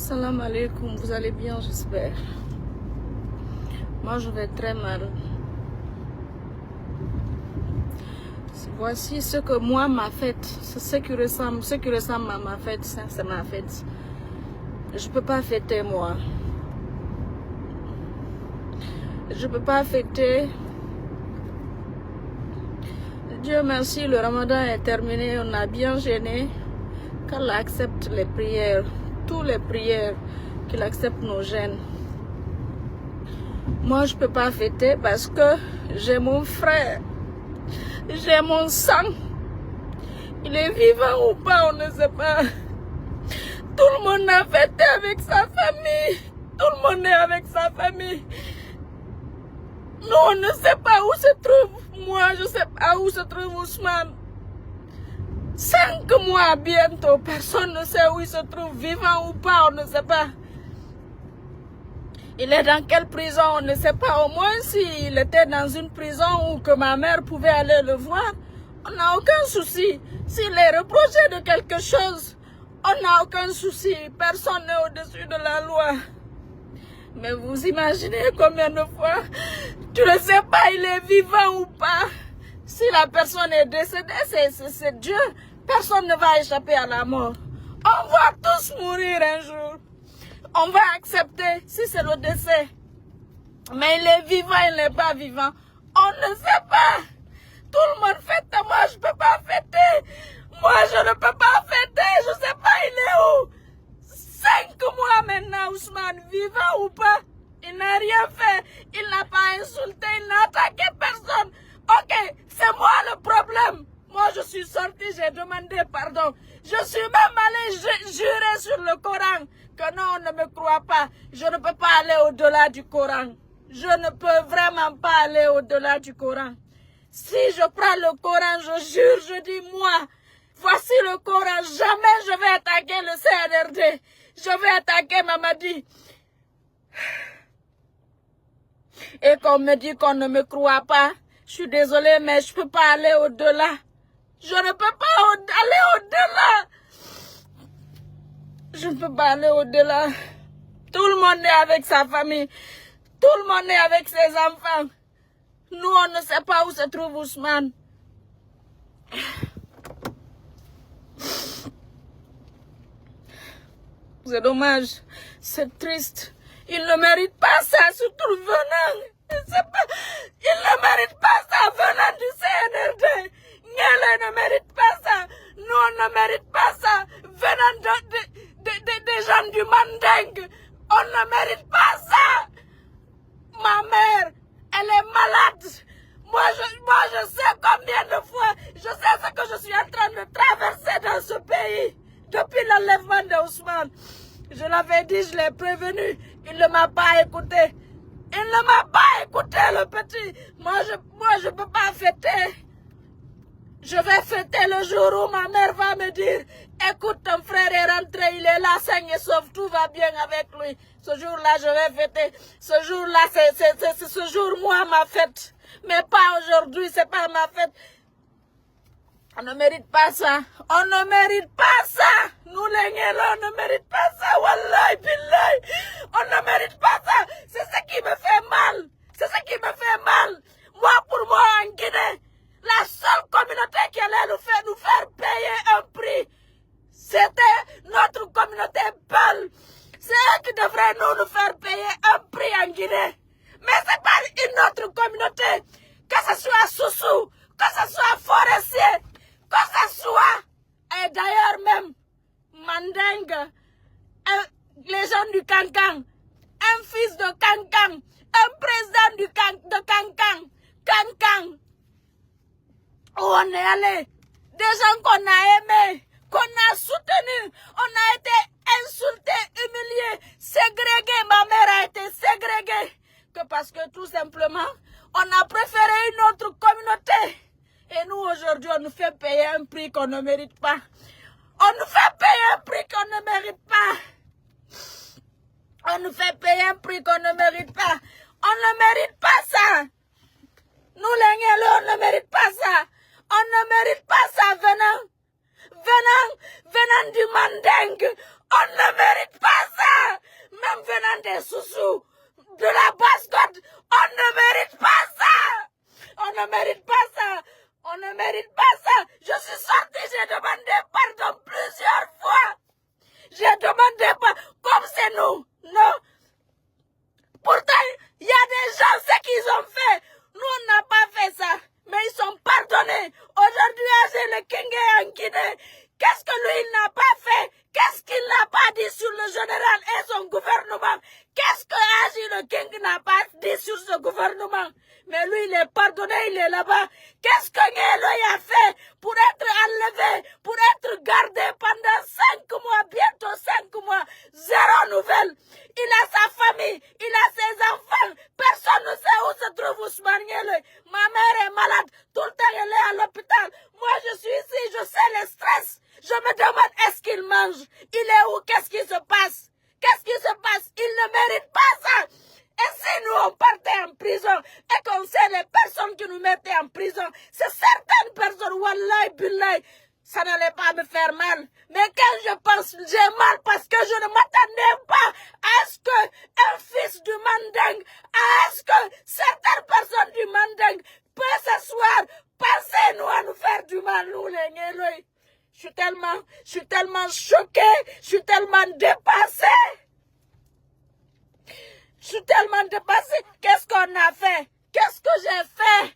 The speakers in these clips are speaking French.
Salam alaikum, vous allez bien, j'espère. Moi, je vais très mal. Voici ce que moi, ma fête, ce qui ressemble à ma fête, ça, c'est ma fête. Je ne peux pas fêter, moi. Je ne peux pas fêter. Dieu merci, le ramadan est terminé, on a bien jeûné. Qu'Allah accepte les prières, toutes les prières, qu'il accepte nos jeûnes. Moi, je ne peux pas fêter parce que j'ai mon frère, j'ai mon sang. Il est vivant ou pas, on ne sait pas. Tout le monde a fêté avec sa famille. Tout le monde est avec sa famille. Nous, on ne sait pas où se trouve. Moi, je ne sais pas où se trouve Ousmane. 5 mois bientôt, personne ne sait où il se trouve, vivant ou pas, on ne sait pas. Il est dans quelle prison, on ne sait pas. Au moins, s'il était dans une prison où que ma mère pouvait aller le voir, on n'a aucun souci. S'il est reproché de quelque chose, on n'a aucun souci. Personne n'est au-dessus de la loi. Mais vous imaginez combien de fois, tu ne sais pas, il est vivant ou pas. Si la personne est décédée, c'est Dieu. Personne ne va échapper à la mort. On va tous mourir un jour. On va accepter si c'est le décès. Mais il est vivant, il n'est pas vivant. On ne sait pas. Tout le monde fête, moi je ne peux pas fêter. Moi je ne peux pas fêter. Je ne sais pas, il est où? 5 mois maintenant, Ousmane, vivant ou pas. Il n'a rien fait. Il n'a pas insulté, il n'a attaqué personne. Ok, c'est moi le problème. Moi, je suis sortie, j'ai demandé pardon. Je suis même allée jurer sur le Coran que non, on ne me croit pas. Je ne peux pas aller au-delà du Coran. Je ne peux vraiment pas aller au-delà du Coran. Si je prends le Coran, je jure, je dis moi, voici le Coran. Jamais je vais attaquer le CNRD. Je vais attaquer Mamadi. Et qu'on me dit qu'on ne me croit pas. Je suis désolée, mais je ne peux pas aller au-delà. Je ne peux pas aller au-delà. Je ne peux pas aller au-delà. Tout le monde est avec sa famille. Tout le monde est avec ses enfants. Nous, on ne sait pas où se trouve Ousmane. C'est dommage. C'est triste. Il ne mérite pas ça, surtout venant. Il ne mérite pas ça venant du CNRD. Niele ne mérite pas ça. Nous, on ne mérite pas ça venant des gens du Manding. On ne mérite pas ça. Ma mère, elle est malade. Moi, je sais combien de fois, je sais ce que je suis en train de traverser dans ce pays depuis l'enlèvement d'Ousmane. Je l'avais dit, je l'ai prévenu. Il ne m'a pas écouté. Il ne m'a pas écouté, le petit. Moi, je ne peux pas fêter. Je vais fêter le jour où ma mère va me dire, écoute, ton frère est rentré, il est là, sain et sauf, tout va bien avec lui. Ce jour-là, je vais fêter. Ce jour-là, c'est ce jour, moi, ma fête. Mais pas aujourd'hui, c'est pas ma fête. On ne mérite pas ça. On ne mérite pas ça. Nous, les Ngélo, on ne mérite pas ça. Wallahi, billahi. On ne mérite pas ça. C'est ce qui me fait mal. C'est ce qui me fait mal. Moi, pour moi, en Guinée, la seule communauté qui allait nous faire payer un prix, c'était notre communauté Peul. C'est eux qui devraient nous faire payer un prix en Guinée. Mais c'est pas une autre communauté. Que ce soit Soussou, que ce soit Forestier, que ce soit, et d'ailleurs même, Mandingue, les gens du Kankan, un fils de Kankan, un président de Kankan, Kankan, où on est allé, des gens qu'on a aimés, qu'on a soutenus, on a été insultés, humiliés, ségrégés, ma mère a été ségrégée, que parce que tout simplement, on a préféré une autre communauté. Et nous, aujourd'hui, on nous fait payer un prix qu'on ne mérite pas. On nous fait payer un prix qu'on ne mérite pas. On nous fait payer un prix qu'on ne mérite pas. On ne mérite pas ça. Nous, les Ngélo, on ne mérite pas ça. On ne mérite pas ça venant du Manding. On ne mérite pas ça. Même venant des sous-sous, de la basse-côte, on ne mérite pas ça. On ne mérite pas ça. On ne mérite pas ça. Je suis sortie, j'ai demandé pardon plusieurs fois. J'ai demandé pardon, comme c'est nous. Non. Pourtant, il y a des gens, ce qu'ils ont fait. Nous, on n'a pas fait ça. Mais ils sont pardonnés. Aujourd'hui, c'est le Kenge en Guinée. Qu'est-ce que lui, il n'a pas fait? Qu'est-ce qu'il n'a pas dit sur le général et son gouvernement? Qu'est-ce que Agi le King n'a pas dit sur ce gouvernement? Mais lui, il est pardonné, il est là-bas. Qu'est-ce que Ngeloy a fait pour être enlevé, pour être gardé pendant 5 mois, bientôt 5 mois? Zéro nouvelle. Il a sa famille, il a ses enfants. Personne ne sait où se trouve Ousmane Ngeloy. Ma mère est malade, tout le temps elle est à l'hôpital. Moi, je suis ici, je sais le stress. Je me demande, est-ce qu'il mange? Il est où? Qu'est-ce qui se passe? Qu'est-ce qui se passe? Il ne mérite pas ça. Et si nous, on partait en prison et qu'on sait les personnes qui nous mettaient en prison, c'est certaines personnes, wallahi, billahi, ça n'allait pas me faire mal. Mais quand je pense, j'ai mal parce que je ne m'attendais pas à ce qu'un fils du Manding, à ce que certaines personnes du Manding peuvent s'asseoir, penser nous à nous faire du mal, nous les Ngeloy. Je suis tellement choquée, je suis tellement dépassée. Je suis tellement dépassée. Qu'est-ce qu'on a fait? Qu'est-ce que j'ai fait?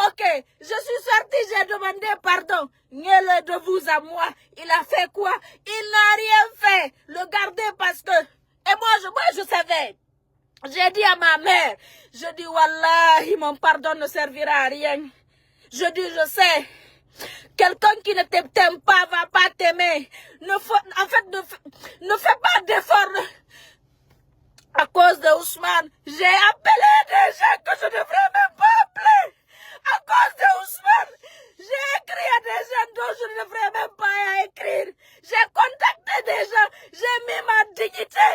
Ok, je suis sortie, j'ai demandé pardon. Ngeloy de vous à moi. Il a fait quoi? Il n'a rien fait. Le garder parce que... Et moi, je savais. J'ai dit à ma mère, je dis, wallahi, mon pardon ne servira à rien. Je dis, je sais. Quelqu'un qui ne t'aime pas va pas t'aimer. Ne fais pas d'effort. À cause de Ousmane, j'ai appelé des gens que je ne devrais même pas appeler. À cause de Ousmane, j'ai écrit à des gens dont je ne devrais même pas écrire. J'ai contacté des gens, j'ai mis ma dignité.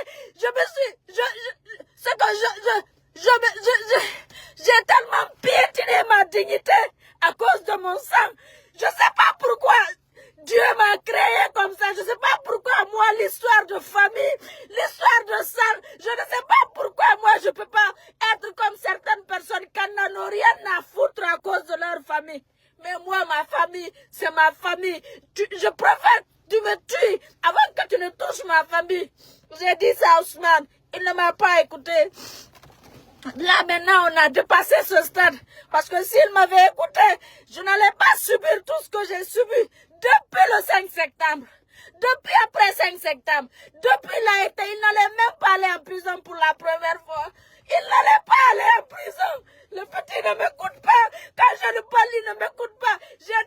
J'ai tellement piétiné ma dignité à cause de mon sang. Je ne sais pas pourquoi Dieu m'a créé comme ça. Je ne sais pas pourquoi moi, l'histoire de famille, l'histoire de sang, je ne sais pas pourquoi moi, je ne peux pas être comme certaines personnes qui n'en ont rien à foutre à cause de leur famille. Mais moi, ma famille, c'est ma famille. Je préfère que tu me tues avant que tu ne touches ma famille. J'ai dit ça à Ousmane. Il ne m'a pas écouté. Là, maintenant, on a dépassé ce stade. Parce que s'il m'avait écouté, je n'allais pas subir tout ce que j'ai subi depuis le 5 septembre. Depuis après 5 septembre. Depuis il n'allait même pas aller en prison pour la première fois. Il n'allait pas aller en prison. Le petit ne m'écoute pas. Quand je le parle, il ne m'écoute pas. J'ai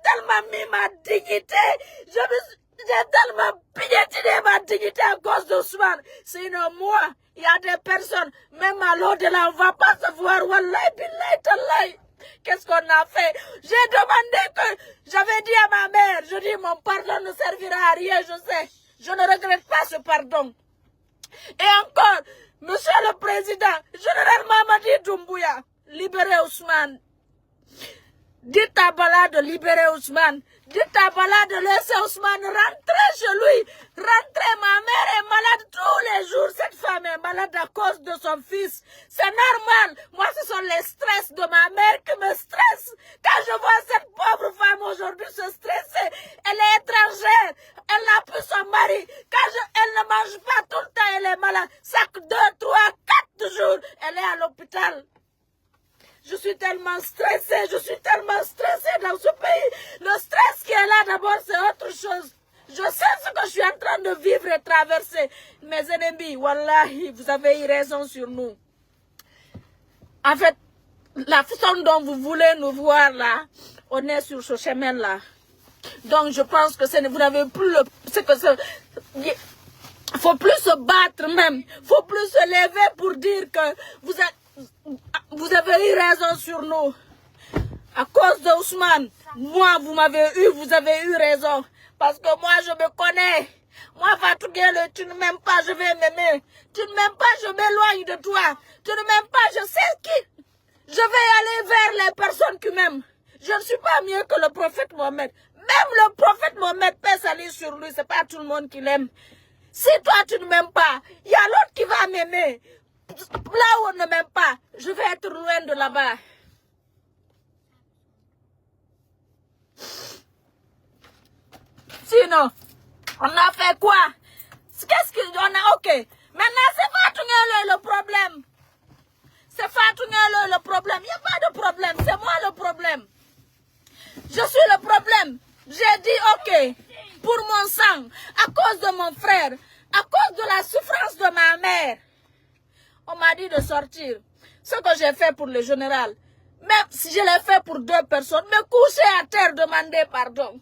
tellement mis ma dignité. J'ai tellement piétiné ma dignité à cause d'Ousmane. Sinon, moi, il y a des personnes, même à l'au-delà, on ne va pas se voir. Wallahi, billahi, tallahi. Qu'est-ce qu'on a fait? J'ai demandé que, j'avais dit à ma mère, je dis mon pardon ne servira à rien, je sais. Je ne regrette pas ce pardon. Et encore, monsieur le président, général Mamadi Doumbouya, libérez Ousmane. Dites à Bala de libérer Ousmane. Dites à Bala de laisser Ousmane rentrer chez lui. Rentrer, ma mère est malade tous les jours. Cette femme est malade à cause de son fils. C'est normal. Moi, ce sont les stress de ma mère qui me stressent. Quand je vois cette pauvre femme aujourd'hui se stresser, elle est étrangère. Elle n'a plus son mari. Elle ne mange pas tout le temps, elle est malade. Chaque 2, 3, 4 jours, elle est à l'hôpital. Je suis tellement stressée dans ce pays. Le stress qui est là d'abord, c'est autre chose. Je sais ce que je suis en train de vivre et traverser. Mes ennemis, wallahi, vous avez eu raison sur nous. En fait, la façon dont vous voulez nous voir là, on est sur ce chemin-là. Donc je pense que vous n'avez plus il faut plus se battre même. Il faut plus se lever pour dire que vous avez eu raison sur nous. À cause de Ousmane, moi, vous avez eu raison. Parce que moi, je me connais. Moi, Fatouguele, tu ne m'aimes pas, je vais m'aimer. Tu ne m'aimes pas, je m'éloigne de toi. Tu ne m'aimes pas, je sais qui. Je vais aller vers les personnes qui m'aiment. Je ne suis pas mieux que le prophète Mohamed. Même le prophète Mohamed, paix salut sur lui, c'est pas tout le monde qui l'aime. Si toi, tu ne m'aimes pas, il y a l'autre qui va m'aimer. Là où on ne m'aime pas, je vais être loin de là-bas. Sinon, on a fait quoi? Qu'est-ce qu'on a? Ok. Maintenant, c'est Fatou Ngelo le problème. C'est Fatou Ngelo le problème. Il n'y a pas de problème. C'est moi le problème. Je suis le problème. J'ai dit ok. Pour mon sang, à cause de mon frère, à cause de la souffrance de ma mère. On m'a dit de sortir. Ce que j'ai fait pour le général, même si je l'ai fait pour 2 personnes, me coucher à terre, demander pardon.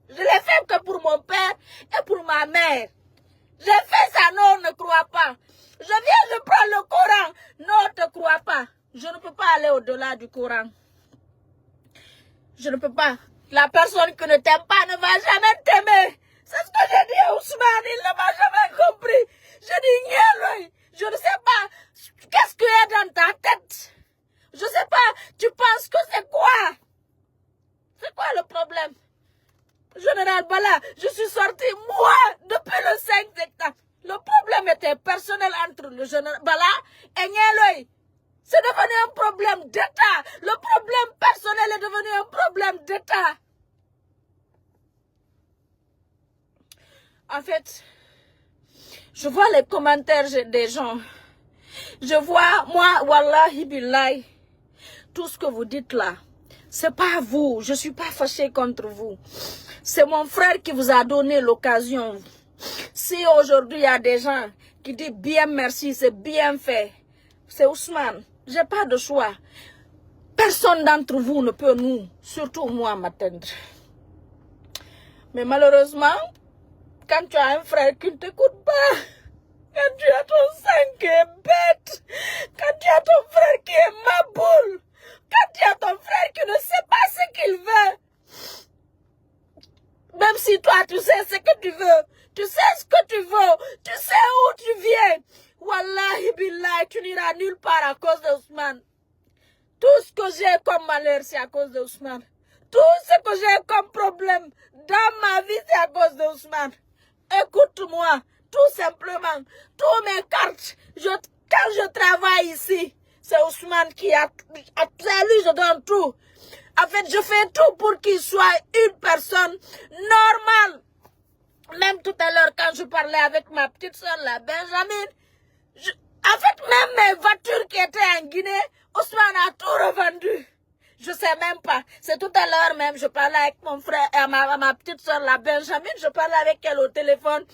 Je l'ai fait que pour mon père et pour ma mère. J'ai fait ça, non, ne crois pas. Je viens, je prends le Coran. Non, ne te crois pas. Je ne peux pas aller au-delà du Coran. Je ne peux pas. La personne qui ne t'aime pas ne va jamais t'aimer. C'est ce que j'ai dit à Ousmane, il ne m'a jamais compris. Je dis, Niel, je ne sais pas. Qu'est-ce qu'il y a dans ta tête? Je ne sais pas. Tu penses que c'est quoi? C'est quoi le problème? Général Bala, je suis sorti, moi, depuis le 5 septembre. Le problème était personnel entre le général Bala et Nieloy. C'est devenu un problème d'État. Le problème personnel est devenu un problème d'État. En fait, je vois les commentaires des gens. Je vois, moi, wallahi billahi, tout ce que vous dites là, c'est pas vous. Je suis pas fâchée contre vous. C'est mon frère qui vous a donné l'occasion. Si aujourd'hui il y a des gens qui disent bien merci, c'est bien fait, c'est Ousmane. J'ai pas de choix. Personne d'entre vous ne peut nous, surtout moi, m'atteindre. Mais malheureusement, quand tu as un frère qui ne t'écoute pas, quand tu as ton sang qui est bête, quand tu as ton frère qui est maboule, quand tu as ton frère qui ne sait pas ce qu'il veut, même si toi tu sais ce que tu veux, tu sais ce que tu veux, tu sais où tu viens, wallahi billahi, tu n'iras nulle part à cause d'Ousmane. Tout ce que j'ai comme malheur, c'est à cause d'Ousmane. Tout ce que j'ai comme problème dans ma vie, c'est à cause d'Ousmane. Écoute-moi, tout simplement, tous mes cartes, quand je travaille ici, c'est Ousmane qui a lui, je donne tout. En fait, je fais tout pour qu'il soit une personne normale. Même tout à l'heure, quand je parlais avec ma petite soeur, la Benjamin, en fait, même mes voitures qui étaient en Guinée, Ousmane a tout revendu. Je sais même pas. C'est tout à l'heure même, je parlais avec mon frère, ma petite soeur, la Benjamin, je parlais avec elle au téléphone.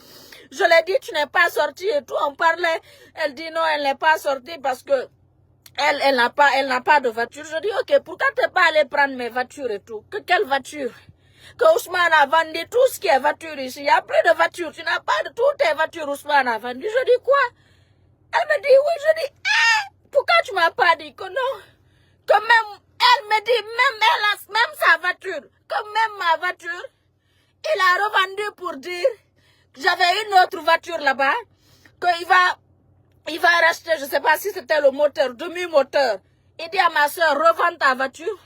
Je lui ai dit, tu n'es pas sortie et tout. On parlait, elle dit non, elle n'est pas sortie parce que elle n'a pas de voiture. Je dis, ok, pourquoi tu n'es pas allé prendre mes voitures et tout? Quelle voiture? Que Ousmane a vendu tout ce qui est voiture ici. Il n'y a plus de voiture. Tu n'as pas de toutes tes voitures, Ousmane a vendu. Je dis quoi? Elle me dit oui. Je dis, pourquoi tu m'as pas dit que non? Que même, elle me dit, même sa voiture, que même ma voiture, il a revendu pour dire, j'avais une autre voiture là-bas, qu'il va racheter, je ne sais pas si c'était le moteur, demi-moteur. Il dit à ma soeur, revends ta voiture.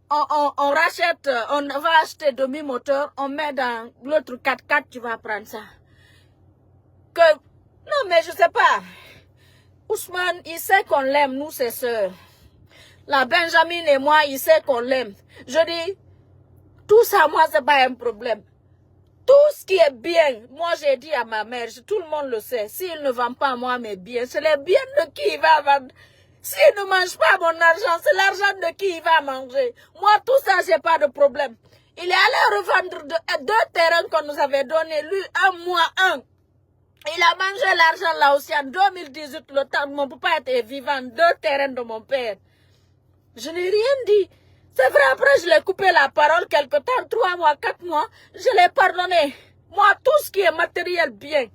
On rachète, on va acheter demi-moteur, on met dans l'autre 4x4, tu vas prendre ça. Non, mais je sais pas. Ousmane, il sait qu'on l'aime, nous, ses sœurs. La Benjamin et moi, il sait qu'on l'aime. Je dis, tout ça, moi, c'est pas un problème. Tout ce qui est bien, moi, j'ai dit à ma mère, tout le monde le sait. S'il ne vend pas, moi, mes biens, c'est les biens de qui il va vendre. S'il ne mange pas mon argent, c'est l'argent de qui il va manger. Moi, tout ça, j'ai pas de problème. Il est allé revendre 2 terrains qu'on nous avait donnés, lui, 1 mois, 1. Il a mangé l'argent là aussi en 2018, le temps de mon papa était vivant, 2 terrains de mon père. Je n'ai rien dit. C'est vrai, après, je l'ai coupé la parole quelque temps, 3 mois, 4 mois, je l'ai pardonné. Moi, tout ce qui est matériel, bien.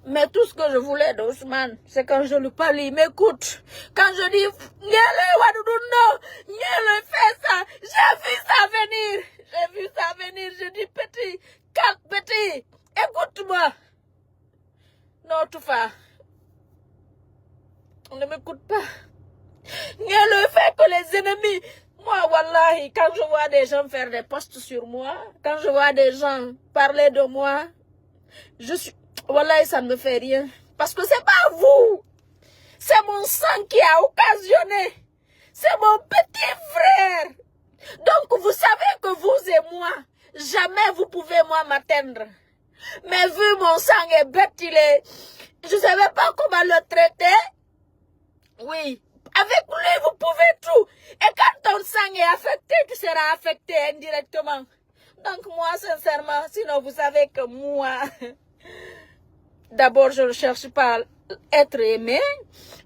Mais tout ce que je voulais d'Ousmane, c'est quand je lui parle, il m'écoute. Quand je dis, Niele, fais ça, j'ai vu ça venir. J'ai vu ça venir, je dis, petit, écoute-moi. Non, Toufa, on ne m'écoute pas. Niele fait que les ennemis, moi, wallahi, quand je vois des gens faire des posts sur moi, quand je vois des gens parler de moi, Voilà, ça ne me fait rien. Parce que c'est pas vous. C'est mon sang qui a occasionné. C'est mon petit frère. Donc, vous savez que vous et moi, jamais vous pouvez, moi, m'atteindre. Mais vu mon sang est bête, il est... Je ne savais pas comment le traiter. Oui. Avec lui, vous pouvez tout. Et quand ton sang est affecté, tu seras affecté indirectement. Donc, moi, sincèrement, sinon, vous savez que moi... D'abord, je ne cherche pas à être aimé.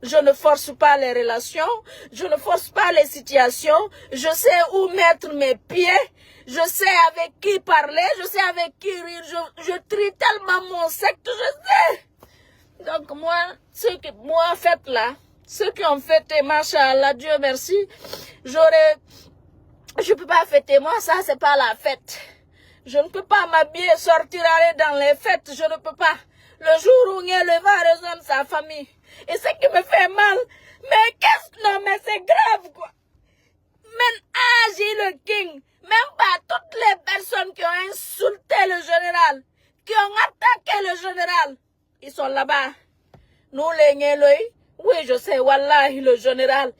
Je ne force pas les relations. Je ne force pas les situations. Je sais où mettre mes pieds. Je sais avec qui parler. Je sais avec qui rire. Je trie tellement mon secte. Je sais. Donc, moi, ceux qui moi faites là, ceux qui ont fêté, machallah, Dieu merci, je ne peux pas fêter. Moi, ça, c'est pas la fête. Je ne peux pas m'habiller, sortir, aller dans les fêtes. Je ne peux pas. Le jour où Ngélo va rejoindre sa famille. Et ce qui me fait mal, mais non, mais c'est grave, quoi. Même Agi le King, même pas toutes les personnes qui ont insulté le général, qui ont attaqué le général, ils sont là-bas. Nous, les Ngélo, oui, je sais, wallahi, le général,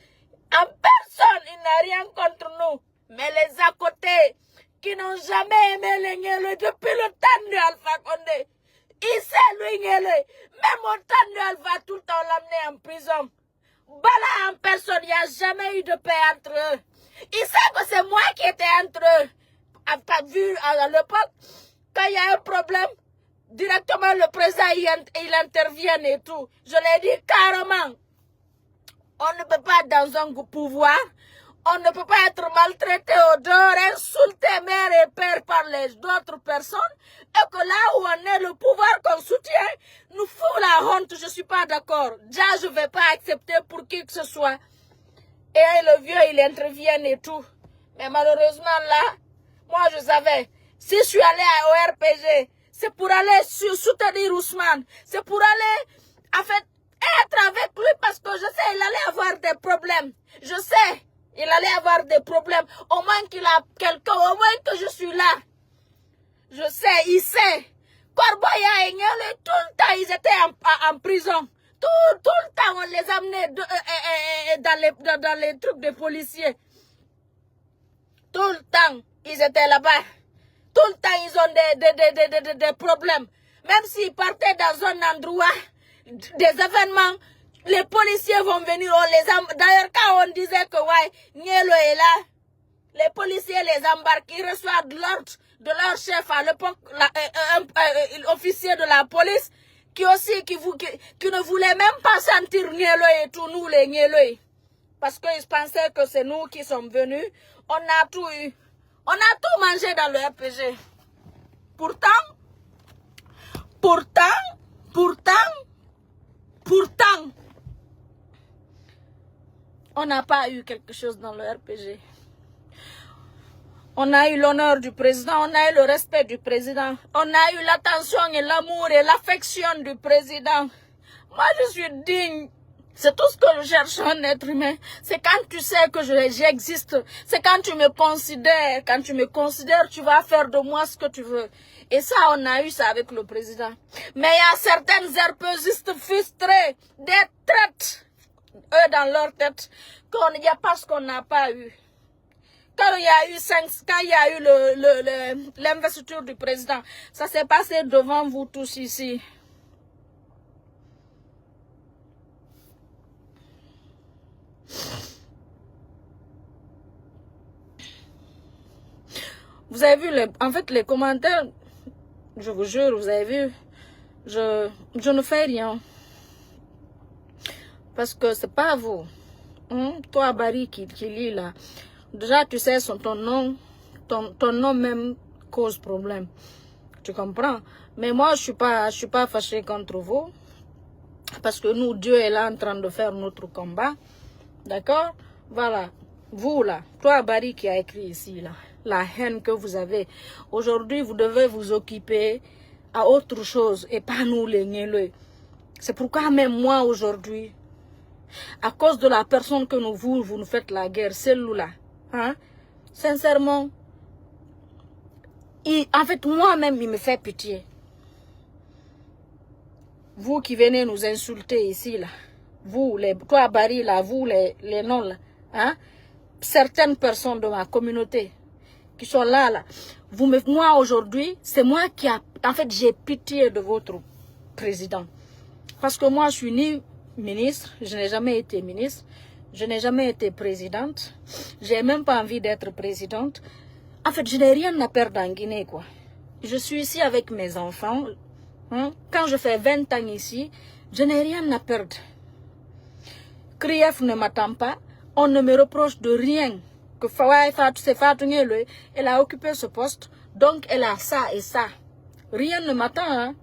en personne, il n'a rien contre nous. Mais les à côté, qui n'ont jamais aimé les Ngélo depuis le temps de Alpha Condé, il sait, lui, Ngélo, même au temps de Alpha, tout le temps l'amener en prison. Voilà, en personne, il n'y a jamais eu de paix entre eux. Il sait que c'est moi qui étais entre eux. T'as vu à l'époque, quand il y a un problème, directement le président, il intervient et tout. Je l'ai dit carrément. On ne peut pas dans un pouvoir, on ne peut pas être maltraité au dehors, insulté mère et père par les autres personnes, et que là où on est, le pouvoir qu'on soutient, nous fout la honte. Je ne suis pas d'accord. Déjà, je ne vais pas accepter pour qui que ce soit. Et le vieux, il intervient et tout. Mais malheureusement, là, moi, je savais, si je suis allé au RPG, c'est pour aller soutenir Ousmane. C'est pour aller, en fait, être avec lui parce que je sais, il allait avoir des problèmes. Je sais, il allait avoir des problèmes. Au moins qu'il a quelqu'un, au moins que je suis là. Je sais, il sait. Corboya et Ngélo, tout le temps, ils étaient en prison. Tout le temps, on les amenait dans les trucs de policiers. Tout le temps, ils étaient là-bas. Tout le temps, ils ont des problèmes. Même s'ils partaient dans un endroit, des événements, les policiers vont venir. D'ailleurs, quand on disait que ouais, Ngélo est là, les policiers les embarquent, ils reçoivent de l'ordre de leur chef à l'époque, officier de la police, qui ne voulait même pas sentir Ngélo et tout, nous les Ngélo. Parce qu'ils pensaient que c'est nous qui sommes venus. On a tout eu. On a tout mangé dans le RPG. Pourtant, on n'a pas eu quelque chose dans le RPG. On a eu l'honneur du président, on a eu le respect du président, on a eu l'attention et l'amour et l'affection du président. Moi, je suis digne. C'est tout ce que je cherche en être humain. C'est quand tu sais que j'existe. C'est quand tu me considères. Quand tu me considères, tu vas faire de moi ce que tu veux. Et ça, on a eu ça avec le président. Mais il y a certaines herpesistes frustrés, des traites, eux dans leur tête, qu'il n'y a pas ce qu'on n'a pas eu. Quand il y a eu l'investiture du président, ça s'est passé devant vous tous ici. Vous avez vu, en fait, les commentaires, je vous jure, vous avez vu, je ne fais rien. Parce que c'est pas vous. Toi, Barry, qui lit là. Déjà, tu sais, ton nom même cause problème. Tu comprends? Mais moi, je suis pas fâchée contre vous. Parce que nous, Dieu est là en train de faire notre combat. D'accord? Voilà. Vous, là. Toi, Barry, qui a écrit ici, là. La haine que vous avez. Aujourd'hui, vous devez vous occuper à autre chose. Et pas nous, les Ngélo. C'est pourquoi même moi, aujourd'hui, à cause de la personne que vous nous faites la guerre, celle-là. Hein? Sincèrement, en fait, moi-même, il me fait pitié. Vous qui venez nous insulter ici, là. Vous, toi, Barry, là, vous, les noms, là. Hein? Certaines personnes de ma communauté qui sont là. Moi, aujourd'hui, c'est moi qui en fait, j'ai pitié de votre président. Parce que moi, je suis ni ministre, je n'ai jamais été ministre, je n'ai jamais été présidente, j'ai même pas envie d'être présidente. En fait, je n'ai rien à perdre en Guinée, quoi. Je suis ici avec mes enfants. Hein? Quand je fais 20 ans ici, je n'ai rien à perdre. Krief ne m'attend pas, on ne me reproche de rien. Que elle a occupé ce poste, donc elle a ça et ça. Rien ne m'attend. Hein?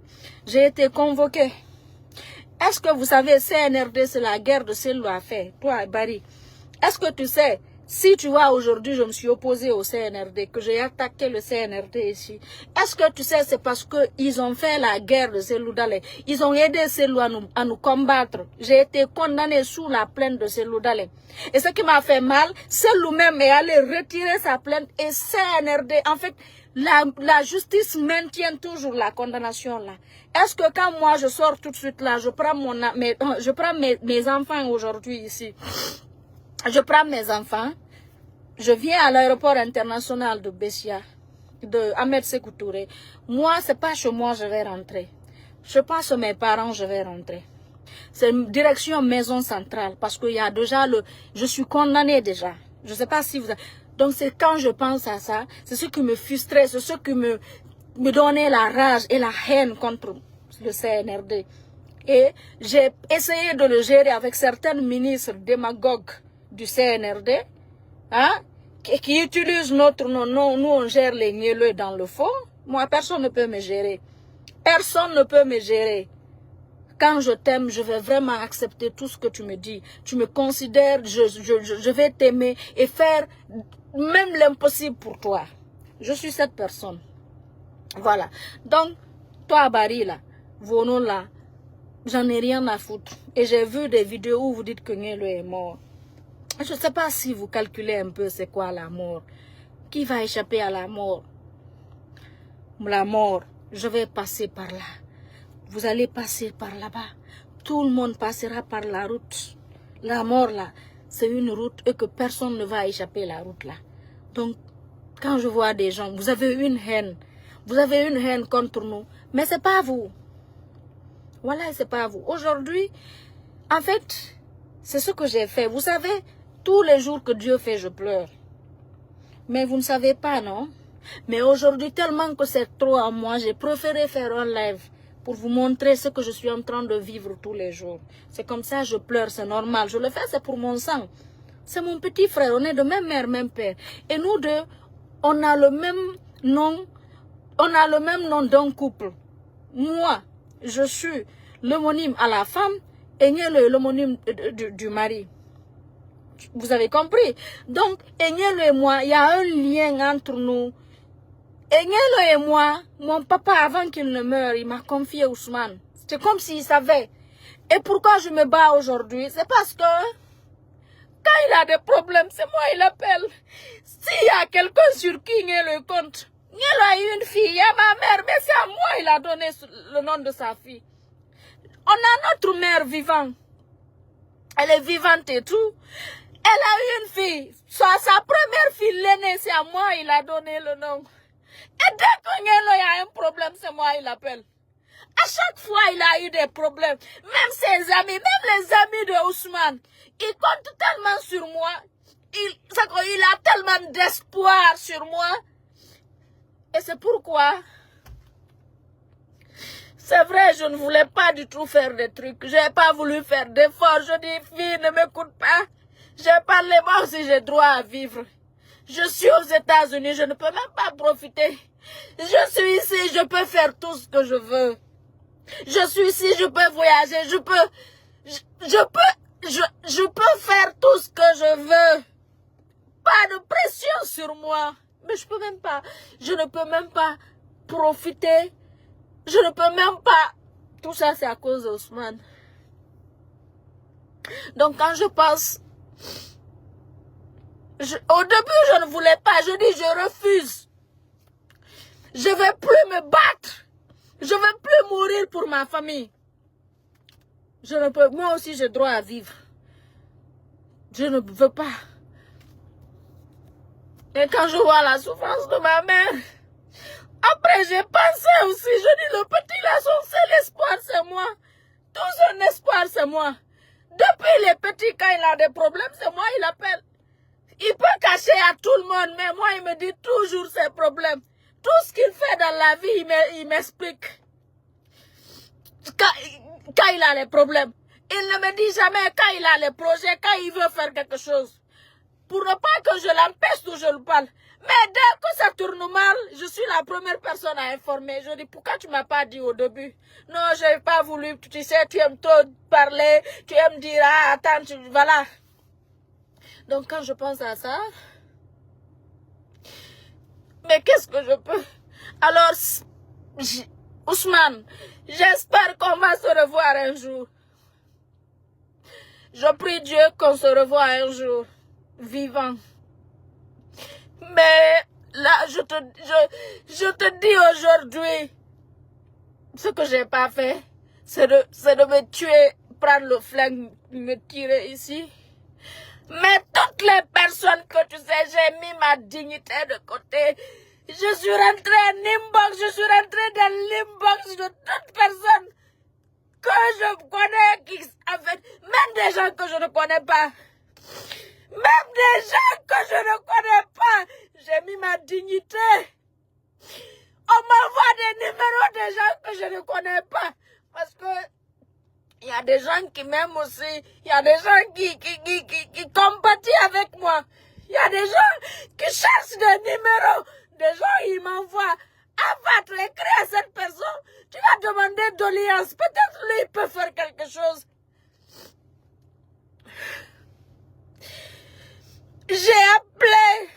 J'ai été convoquée. Est-ce que vous savez, CNRD, c'est la guerre de Cellou a fait, toi, Barry. Est-ce que tu sais, si tu vois aujourd'hui, je me suis opposée au CNRD, que j'ai attaqué le CNRD ici. Est-ce que tu sais, c'est parce qu'ils ont fait la guerre de Cellou Dalein. Ils ont aidé Cellou à nous combattre. J'ai été condamnée sous la plainte de Cellou Dalein. Et ce qui m'a fait mal, Cellou même est allé retirer sa plainte et CNRD, en fait, la justice maintient toujours la condamnation là. Est-ce que quand moi je sors tout de suite là, je prends mes enfants aujourd'hui ici, je prends mes enfants, je viens à l'aéroport international de Bessia, de Ahmed Sékou Touré. Moi, c'est pas chez moi je vais rentrer. Je pense à mes parents, je vais rentrer. C'est une direction maison centrale parce qu'il y a déjà je suis condamnée déjà. Je sais pas si vous avez... Donc c'est quand je pense à ça, c'est ce qui me frustrait, c'est ce qui me donnait la rage et la haine contre le CNRD. Et j'ai essayé de le gérer avec certains ministres démagogues du CNRD, hein, qui utilisent notre nom. Nous on gère les Nieleux dans le fond. Moi, personne ne peut me gérer. Personne ne peut me gérer. Quand je t'aime, je vais vraiment accepter tout ce que tu me dis. Tu me considères, je vais t'aimer et faire même l'impossible pour toi. Je suis cette personne. Voilà. Donc, toi, Barry, là, vos noms là, j'en ai rien à foutre. Et j'ai vu des vidéos où vous dites que Nielo est mort. Je ne sais pas si vous calculez un peu c'est quoi la mort. Qui va échapper à la mort? La mort, je vais passer par là. Vous allez passer par là-bas. Tout le monde passera par la route. La mort, là, c'est une route et que personne ne va échapper à la route, là. Donc, quand je vois des gens, vous avez une haine. Vous avez une haine contre nous. Mais ce n'est pas vous. Voilà, ce n'est pas vous. Aujourd'hui, en fait, c'est ce que j'ai fait. Vous savez, tous les jours que Dieu fait, je pleure. Mais vous ne savez pas, non? Mais aujourd'hui, tellement que c'est trop à moi, j'ai préféré faire un live pour vous montrer ce que je suis en train de vivre tous les jours. C'est comme ça, je pleure, c'est normal. Je le fais, c'est pour mon sang. C'est mon petit frère, on est de même mère, même père. Et nous deux, on a le même nom, d'un couple. Moi, je suis l'homonyme à la femme et Nielo est l'homonyme du mari. Vous avez compris? Donc, Nielo et moi, il y a un lien entre nous. Et Nielo et moi, mon papa, avant qu'il ne meure, il m'a confié Ousmane. C'est comme s'il savait. Et pourquoi je me bats aujourd'hui? C'est parce que quand il a des problèmes, c'est moi il appelle. S'il y a quelqu'un sur qui Nielo compte, Nielo a eu une fille, il y a ma mère, mais c'est à moi il a donné le nom de sa fille. On a notre mère vivante. Elle est vivante et tout. Elle a eu une fille. Sa première fille, l'aînée, c'est à moi il a donné le nom. Et dès que Nielo a un problème, c'est moi il appelle. À chaque fois, il a eu des problèmes. Même ses amis, même les amis de Ousmane, ils comptent tellement sur moi. Il a tellement d'espoir sur moi. Et c'est pourquoi, c'est vrai, je ne voulais pas du tout faire des trucs. Je n'ai pas voulu faire d'efforts. Je dis, fille, ne m'écoute pas. J'ai parlé, moi aussi, j'ai droit à vivre. Je suis aux États-Unis, je ne peux même pas profiter. Je suis ici, je peux faire tout ce que je veux. Je suis ici, je peux voyager, je peux faire tout ce que je veux. Pas de pression sur moi. Mais je ne peux même pas profiter. Je ne peux même pas. Tout ça, c'est à cause d'Ousmane. Donc, quand je pense, au début, je ne voulais pas. Je dis, je refuse. Je ne vais plus me battre. Je ne veux plus mourir pour ma famille. Je ne peux, moi aussi j'ai droit à vivre. Je ne veux pas. Et quand je vois la souffrance de ma mère, après j'ai pensé aussi, je dis le petit là, son seul espoir c'est moi. Tout son espoir c'est moi. Depuis les petits, quand il a des problèmes, c'est moi il appelle. Il peut cacher à tout le monde, mais moi il me dit toujours ses problèmes. Tout ce qu'il fait dans la vie, il m'explique. Quand il a les problèmes. Il ne me dit jamais quand il a les projets, quand il veut faire quelque chose. Pour ne pas que je l'empêche où je le parle. Mais dès que ça tourne mal, je suis la première personne à informer. Je dis, pourquoi tu ne m'as pas dit au début? Non, je n'ai pas voulu. Tu sais, tu aimes trop parler. Tu aimes dire, ah, attends, voilà. Donc quand je pense à ça, mais qu'est-ce que je peux? Alors, Ousmane, j'espère qu'on va se revoir un jour. Je prie Dieu qu'on se revoie un jour, vivant. Mais là, je te dis aujourd'hui, ce que j'ai pas fait, c'est de me tuer, prendre le flingue, me tirer ici. Mais toutes les personnes que tu sais, j'ai mis ma dignité de côté. Je suis rentrée en inbox, je suis rentrée dans l'inbox de toutes personnes que je connais, en fait, même des gens que je ne connais pas. Même des gens que je ne connais pas. J'ai mis ma dignité. On m'envoie des numéros des gens que je ne connais pas. Parce que il y a des gens qui m'aiment aussi. Il y a des gens qui compatissent avec moi. Il y a des gens qui cherchent des numéros. Des gens, ils m'envoient. Avant de l'écrire à cette personne, tu vas demander d'audience. Peut-être lui, il peut faire quelque chose. J'ai appelé.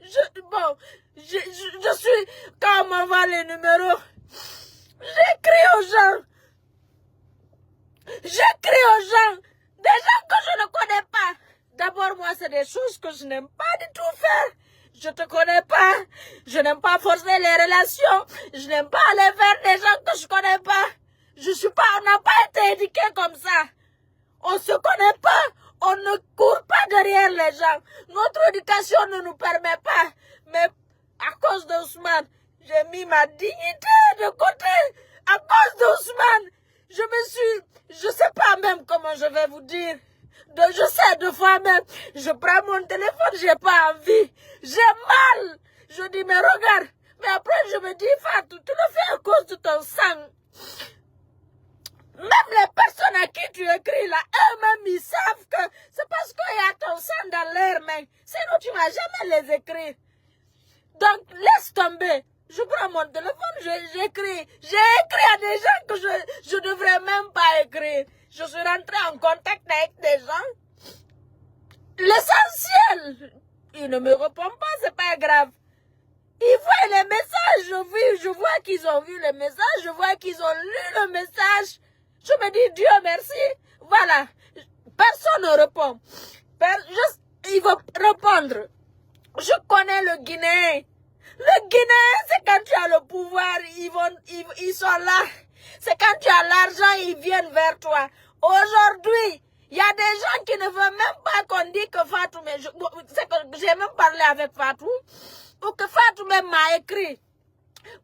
Je suis. Quand on m'envoie les numéros, j'écris aux gens. J'écris aux gens. Des gens que je ne connais pas. D'abord, moi, c'est des choses que je n'aime pas du tout faire. Je te connais pas. Je n'aime pas forcer les relations. Je n'aime pas aller vers des gens que je connais pas. On n'a pas été éduqués comme ça. On se connaît pas. On ne court pas derrière les gens. Notre éducation ne nous permet pas. Mais à cause d'Ousmane, j'ai mis ma dignité de côté. À cause d'Ousmane, je sais pas même comment je vais vous dire. Je sais, deux fois même, je prends mon téléphone, j'ai pas envie. J'ai mal. Je dis, mais regarde. Mais après, je me dis, Fatou, tu le fais à cause de ton sang. Même les personnes à qui tu écris là, eux-mêmes, ils savent que c'est parce qu'il y a ton sang dans l'air, mais sinon tu ne vas jamais les écrire. Donc, laisse tomber. Je prends mon téléphone, j'écris. J'ai écrit à des gens que je ne devrais même pas écrire. Je suis rentrée en contact avec des gens. L'essentiel, ils ne me répondent pas, c'est pas grave. Ils voient les messages, je vois qu'ils ont vu les messages, je vois qu'ils ont lu le message. Je me dis, Dieu merci, voilà. Personne ne répond. Il va répondre. Je connais le Guinéen. Le Guinéen, c'est quand tu as le pouvoir, ils sont là. C'est quand tu as l'argent, ils viennent vers toi. Aujourd'hui, il y a des gens qui ne veulent même pas qu'on dise que Fatou, mais j'ai même parlé avec Fatou, ou que Fatou même m'a écrit.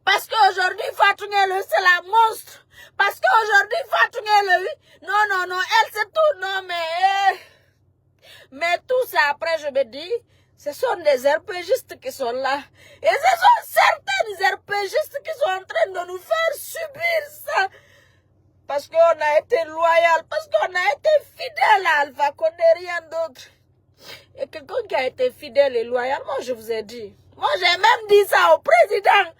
Parce qu'aujourd'hui, Fatou Ngele, c'est la monstre. Parce qu'aujourd'hui, Fatou Ngele, non, elle c'est tout, non, mais tout ça, après, je me dis, ce sont des RPGistes qui sont là. Et ce sont certains RPGistes qui sont en train de nous faire subir ça. Parce qu'on a été loyal, parce qu'on a été fidèle à Alpha Condé, rien d'autre. Et quelqu'un qui a été fidèle et loyal, moi je vous ai dit. Moi j'ai même dit ça au président.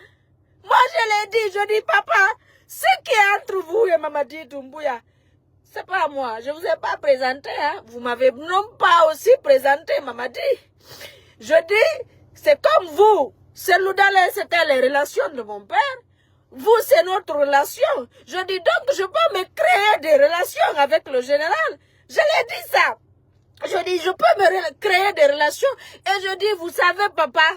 Moi je l'ai dit, je dis papa, ce qui est entre vous et Mamadi Doumbouya, c'est pas moi. Je ne vous ai pas présenté, hein. Vous m'avez non pas aussi présenté Mamadi. Je dis, c'est comme vous. Seloudalé, c'était les relations de mon père. Vous, c'est notre relation. Je dis donc, je peux me créer des relations avec le général. Je l'ai dit ça. Je dis, je peux me créer des relations. Et je dis, vous savez, papa,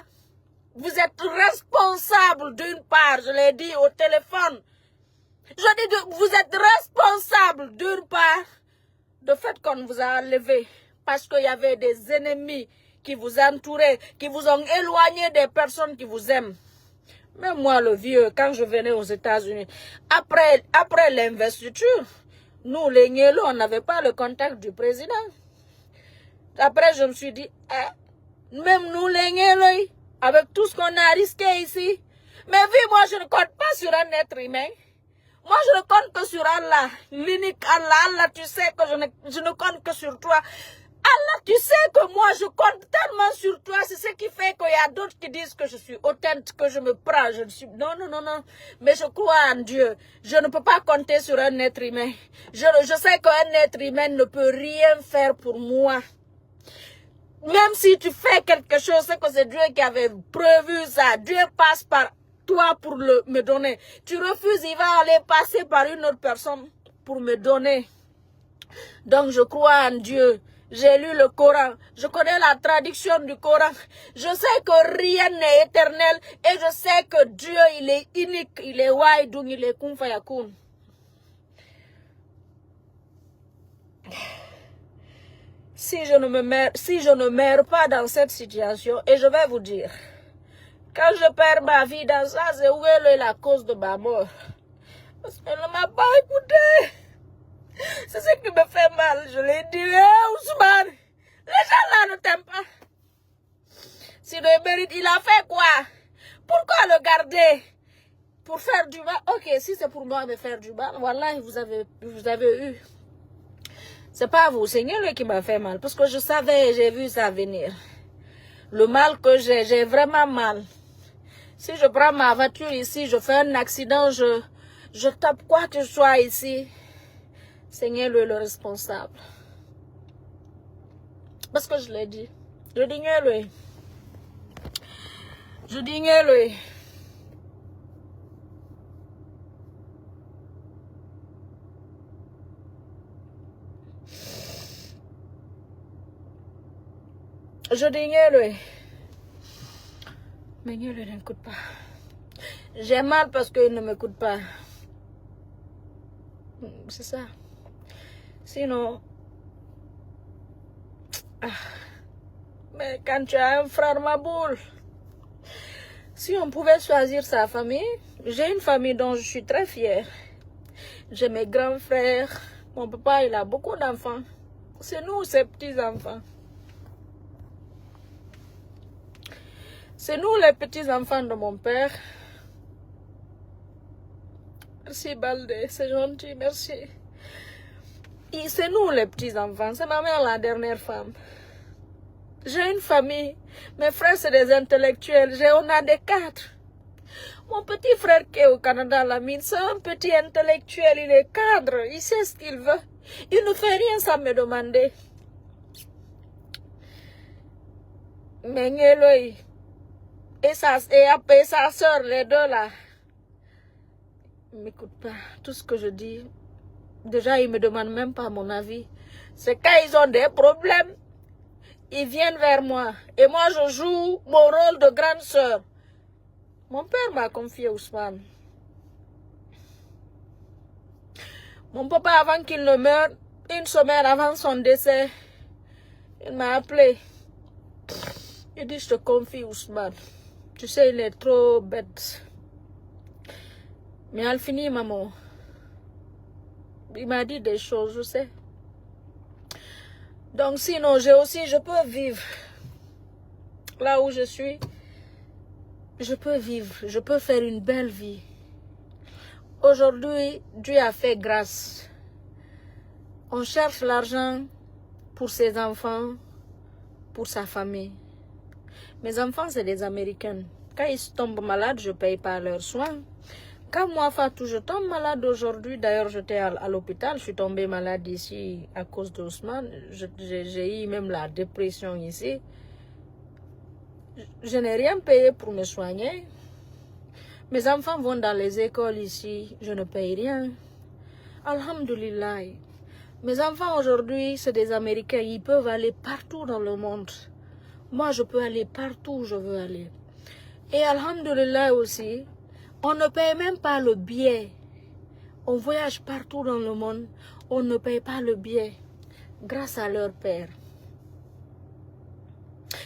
vous êtes responsable d'une part. Je l'ai dit au téléphone. Je dis, vous êtes responsable d'une part de fait qu'on vous a enlevé parce qu'il y avait des ennemis qui vous entouraient, qui vous ont éloigné des personnes qui vous aiment. Même moi, le vieux, quand je venais aux États-Unis, après l'investiture, nous, les Niélo, on n'avait pas le contact du président. Après, je me suis dit, même nous, les Niélo, avec tout ce qu'on a risqué ici, mais oui, moi, je ne compte pas sur un être humain. Moi, je ne compte que sur Allah, l'unique Allah. Allah, tu sais que je ne compte que sur toi. Allah, tu sais que moi, je compte tellement sur toi. C'est ce qui fait qu'il y a d'autres qui disent que je suis authentique, que je me prends. Je ne suis... Non. Mais je crois en Dieu. Je ne peux pas compter sur un être humain. Je sais qu'un être humain ne peut rien faire pour moi. Même si tu fais quelque chose, c'est que c'est Dieu qui avait prévu ça. Dieu passe par toi pour me donner. Tu refuses, il va aller passer par une autre personne pour me donner. Donc je crois en Dieu. J'ai lu le Coran. Je connais la traduction du Coran. Je sais que rien n'est éternel. Et je sais que Dieu, il est unique. Il est Waidoun, il est Kun Fayakun. Si je ne meurs pas dans cette situation, et je vais vous dire, quand je perds ma vie dans ça, c'est où est la cause de ma mort. Parce qu'elle ne m'a pas écouté. C'est ce qui me fait mal. Je l'ai dit, Ousmane, les gens là ne t'aiment pas. S'il le mérite, il a fait quoi? Pourquoi le garder? Pour faire du mal? Ok, si c'est pour moi de faire du mal, voilà, vous avez eu. C'est pas vous, c'est Dieu qui m'a fait mal. Parce que je savais, j'ai vu ça venir. Le mal que j'ai vraiment mal. Si je prends ma voiture ici, je fais un accident, je tape quoi que ce soit ici. Seigneur lui est le responsable. Parce que je l'ai dit. Je dis lui. Je dis lui. Je dis lui. Mais lui n'écoute pas. J'ai mal parce qu'il ne m'écoute pas. C'est ça. Sinon... Mais quand tu as un frère Maboul, si on pouvait choisir sa famille, j'ai une famille dont je suis très fière. J'ai mes grands frères. Mon papa, il a beaucoup d'enfants. C'est nous, ses petits-enfants. C'est nous, les petits-enfants de mon père. Merci, Baldé. C'est gentil, merci. C'est nous, les petits-enfants. C'est ma mère, la dernière femme. J'ai une famille. Mes frères, c'est des intellectuels. On a des cadres. Mon petit frère qui est au Canada, la mine, c'est un petit intellectuel. Il est cadre. Il sait ce qu'il veut. Il ne fait rien sans me demander. Mais Ngeloï et sa soeur, les deux là, ils ne m'écoutent pas. Tout ce que je dis, déjà, ils ne me demandent même pas mon avis. C'est quand ils ont des problèmes, ils viennent vers moi. Et moi, je joue mon rôle de grande sœur. Mon père m'a confié Ousmane. Mon papa, avant qu'il ne meure, une semaine avant son décès, il m'a appelé. Il dit, je te confie Ousmane. Tu sais, il est trop bête. Mais elle finit, maman. Il m'a dit des choses, je sais. Donc sinon, je peux vivre. Là où je suis, je peux vivre. Je peux faire une belle vie. Aujourd'hui, Dieu a fait grâce. On cherche l'argent pour ses enfants, pour sa famille. Mes enfants, c'est des Américains. Quand ils tombent malades, je ne paye pas leurs soins. Quand moi, Fatou, je tombe malade aujourd'hui, d'ailleurs, j'étais à l'hôpital, je suis tombée malade ici à cause d'Ousmane. J'ai eu même la dépression ici. Je n'ai rien payé pour me soigner. Mes enfants vont dans les écoles ici, je ne paye rien. Alhamdulillah. Mes enfants aujourd'hui, c'est des Américains, ils peuvent aller partout dans le monde. Moi, je peux aller partout où je veux aller. Et alhamdulillah aussi, on ne paye même pas le billet. On voyage partout dans le monde. On ne paye pas le billet grâce à leur père.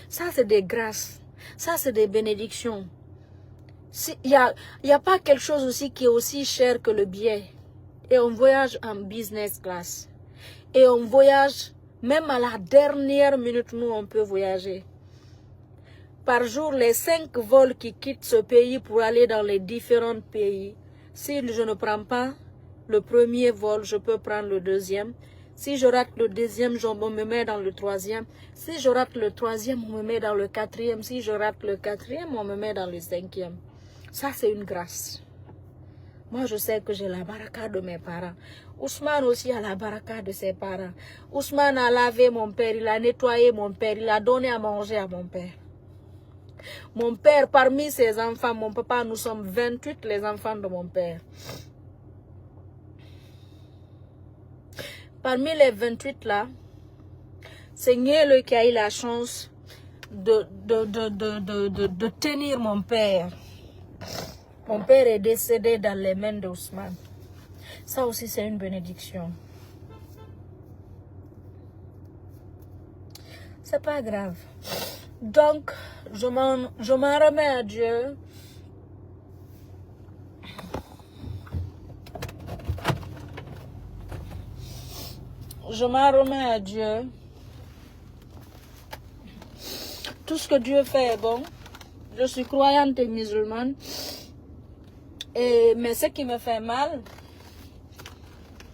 Ça, c'est des grâces. Ça, c'est des bénédictions. Il y a pas quelque chose aussi qui est aussi cher que le billet. Et on voyage en business class. Et on voyage, même à la dernière minute, nous, on peut voyager. Par jour, les 5 vols qui quittent ce pays pour aller dans les différents pays, si je ne prends pas le premier vol, je peux prendre le deuxième. Si je rate le deuxième, on me met dans le troisième. Si je rate le troisième, on me met dans le quatrième. Si je rate le quatrième, on me met dans le cinquième. Ça, c'est une grâce. Moi, je sais que j'ai la baraka de mes parents. Ousmane aussi a la baraka de ses parents. Ousmane a lavé mon père, il a nettoyé mon père, il a donné à manger à mon père. Mon père, parmi ses enfants, mon papa, nous sommes 28 les enfants de mon père. Parmi les 28 là, c'est Niel qui a eu la chance de tenir mon père. Mon père est décédé dans les mains d'Ousmane. Ça aussi, c'est une bénédiction. C'est pas grave. Donc, je m'en remets à Dieu. Je m'en remets à Dieu. Tout ce que Dieu fait est bon. Je suis croyante et musulmane. Mais ce qui me fait mal,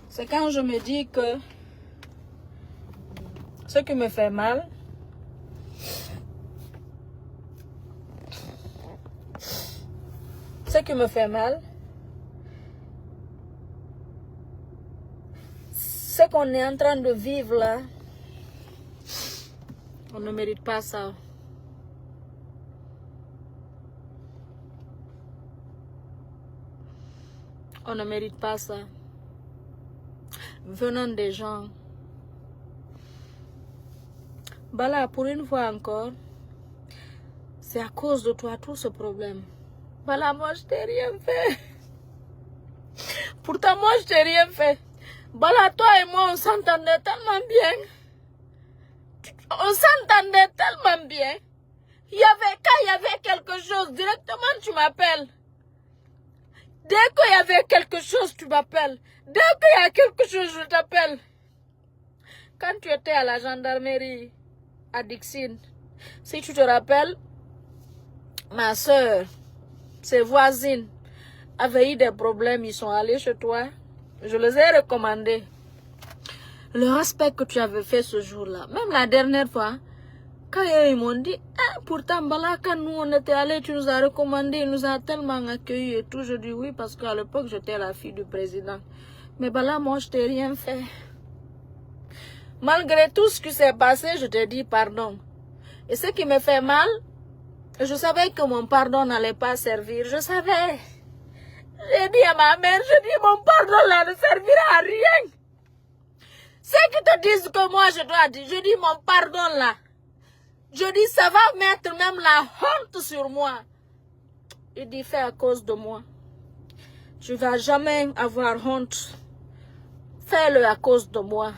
c'est quand je me dis que ce qui me fait mal, ce qu'on est en train de vivre là, on ne mérite pas ça. On ne mérite pas ça. Venant des gens. Bala, pour une fois encore, c'est à cause de toi tout ce problème. Bala, moi je t'ai rien fait. Pourtant, moi je t'ai rien fait. Bala, toi et moi, on s'entendait tellement bien. On s'entendait tellement bien. Quand il y avait quelque chose, directement tu m'appelles. Dès qu'il y avait quelque chose, tu m'appelles. Dès qu'il y a quelque chose, je t'appelle. Quand tu étais à la gendarmerie, à Dixine, si tu te rappelles, ma soeur, ses voisines, avaient eu des problèmes, ils sont allés chez toi. Je les ai recommandés. Le respect que tu avais fait ce jour-là, même la dernière fois, quand ils m'ont dit, pourtant, Bala, quand nous on était allés, tu nous as recommandé, il nous a tellement accueillis et tout. Je dis oui, parce qu'à l'époque, j'étais la fille du président. Mais Bala, moi, je t'ai rien fait. Malgré tout ce qui s'est passé, je te dis pardon. Et ce qui me fait mal, je savais que mon pardon n'allait pas servir. Je savais. J'ai dit à ma mère, je dis mon pardon là ne servira à rien. Ceux qui te disent que moi je dois dire, je dis mon pardon là. Je dis, ça va mettre même la honte sur moi. Il dit, fais à cause de moi. Tu ne vas jamais avoir honte. Fais-le à cause de moi.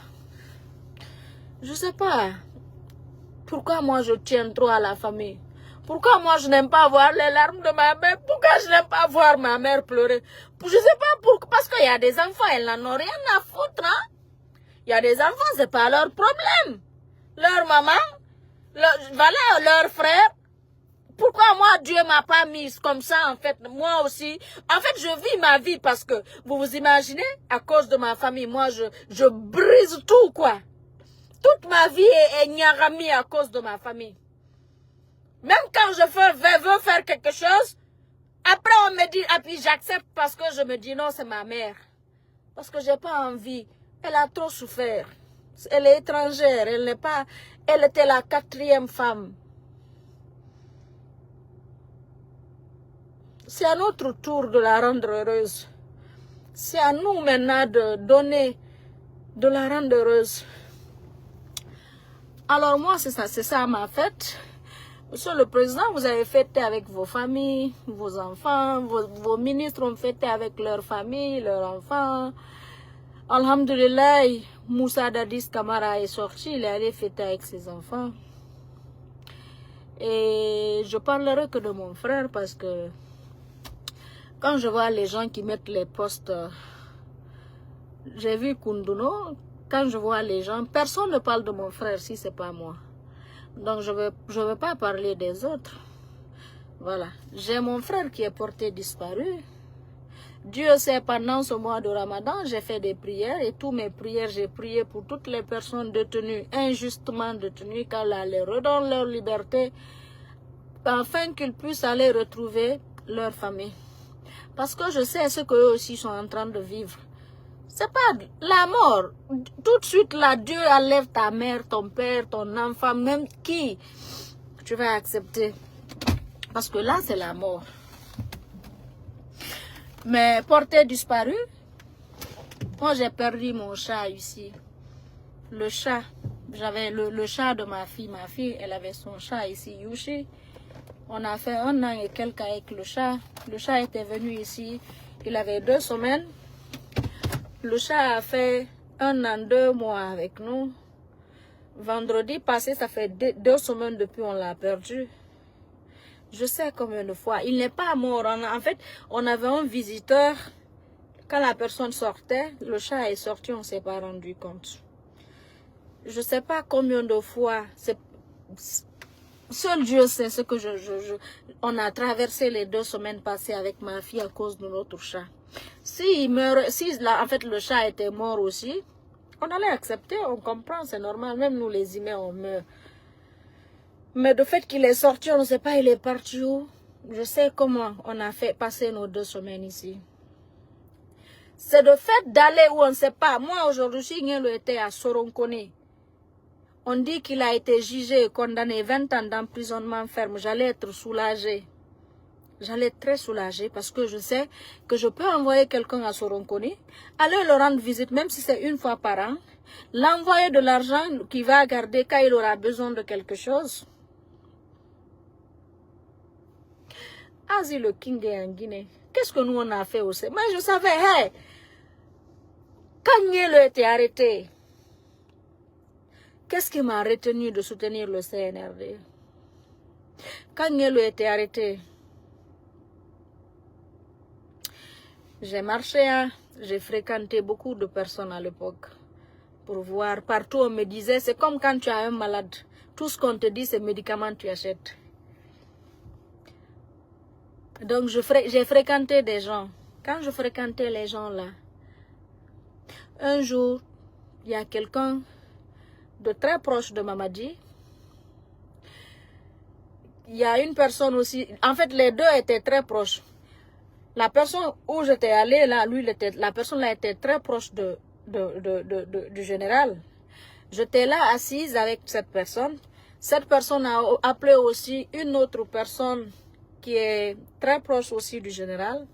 Je ne sais pas. Pourquoi moi je tiens trop à la famille? Pourquoi moi je n'aime pas voir les larmes de ma mère? Pourquoi je n'aime pas voir ma mère pleurer? Je ne sais pas pourquoi. Parce qu'il y a des enfants, elles n'en ont rien à foutre. Hein? Il y a des enfants, ce n'est pas leur problème. Leur maman, voilà leur frère. Pourquoi moi Dieu m'a pas mise comme ça en fait? Moi aussi. En fait je vis ma vie parce que vous vous imaginez, à cause de ma famille, moi je brise tout quoi. Toute ma vie est nyarami à cause de ma famille. Même quand je veux faire quelque chose, après on me dit, et puis j'accepte parce que je me dis non c'est ma mère. Parce que j'ai pas envie. Elle a trop souffert. Elle est étrangère, elle n'est pas... Elle était la 4e femme. C'est à notre tour de la rendre heureuse. C'est à nous maintenant de donner, de la rendre heureuse. Alors moi, c'est ça ma fête. Monsieur le Président, vous avez fêté avec vos familles, vos enfants, vos ministres ont fêté avec leurs familles, leurs enfants. Alhamdulillah, Moussa Dadis Kamara est sorti, il est allé fêter avec ses enfants. Et je parlerai que de mon frère parce que quand je vois les gens qui mettent les postes, j'ai vu Kunduno, quand je vois les gens, personne ne parle de mon frère si c'est pas moi. Donc je veux pas parler des autres. Voilà. J'ai mon frère qui est porté disparu. Dieu sait, pendant ce mois de Ramadan, j'ai fait des prières et toutes mes prières, j'ai prié pour toutes les personnes détenues, injustement détenues, qu'Allah les redonne leur liberté, afin qu'ils puissent aller retrouver leur famille. Parce que je sais ce qu'eux aussi sont en train de vivre. C'est pas la mort. Tout de suite là, Dieu enlève ta mère, ton père, ton enfant, même qui tu vas accepter. Parce que là, c'est la mort. Mais porté disparu, moi j'ai perdu mon chat ici. Le chat, j'avais le chat de ma fille. Ma fille, elle avait son chat ici, Yushi. On a fait 1 an et quelques avec le chat. Le chat était venu ici, il avait 2 semaines. Le chat a fait 1 an, 2 mois avec nous. Vendredi passé, ça fait 2 semaines depuis on l'a perdu. Je sais combien de fois. Il n'est pas mort. En fait, on avait un visiteur. Quand la personne sortait, le chat est sorti, on ne s'est pas rendu compte. Je ne sais pas combien de fois. Seul Dieu sait ce que on a traversé les 2 semaines passées avec ma fille à cause de notre chat. S'il meurt, en fait le chat était mort aussi, on allait accepter, on comprend, c'est normal. Même nous les humains, on meurt. Mais le fait qu'il est sorti, on ne sait pas, il est parti où. Je sais comment on a fait passer nos 2 semaines ici. C'est le fait d'aller où on ne sait pas. Moi, aujourd'hui, si Ngelo était à Soronkone, on dit qu'il a été jugé et condamné 20 ans d'emprisonnement ferme. J'allais être soulagée. J'allais être très soulagée parce que je sais que je peux envoyer quelqu'un à Soronkone, aller le rendre visite, même si c'est 1 fois par an, l'envoyer de l'argent qu'il va garder quand il aura besoin de quelque chose. Asi le King est en Guinée. Qu'est-ce que nous on a fait aussi? Moi je savais, hey, quand Ngelo était arrêté, qu'est-ce qui m'a retenu de soutenir le CNRD? Quand Ngelo était arrêté, j'ai marché, hein, j'ai fréquenté beaucoup de personnes à l'époque pour voir. Partout on me disait, c'est comme quand tu as un malade. Tout ce qu'on te dit, c'est médicaments tu achètes. Donc j'ai fréquenté des gens. Quand je fréquentais les gens là, un jour, il y a quelqu'un de très proche de Mamadi. Il y a une personne aussi, en fait les deux étaient très proches. La personne où j'étais allée là, la personne là était très proche du général. J'étais là assise avec cette personne. Cette personne a appelé aussi une autre personne qui est très proche aussi du général.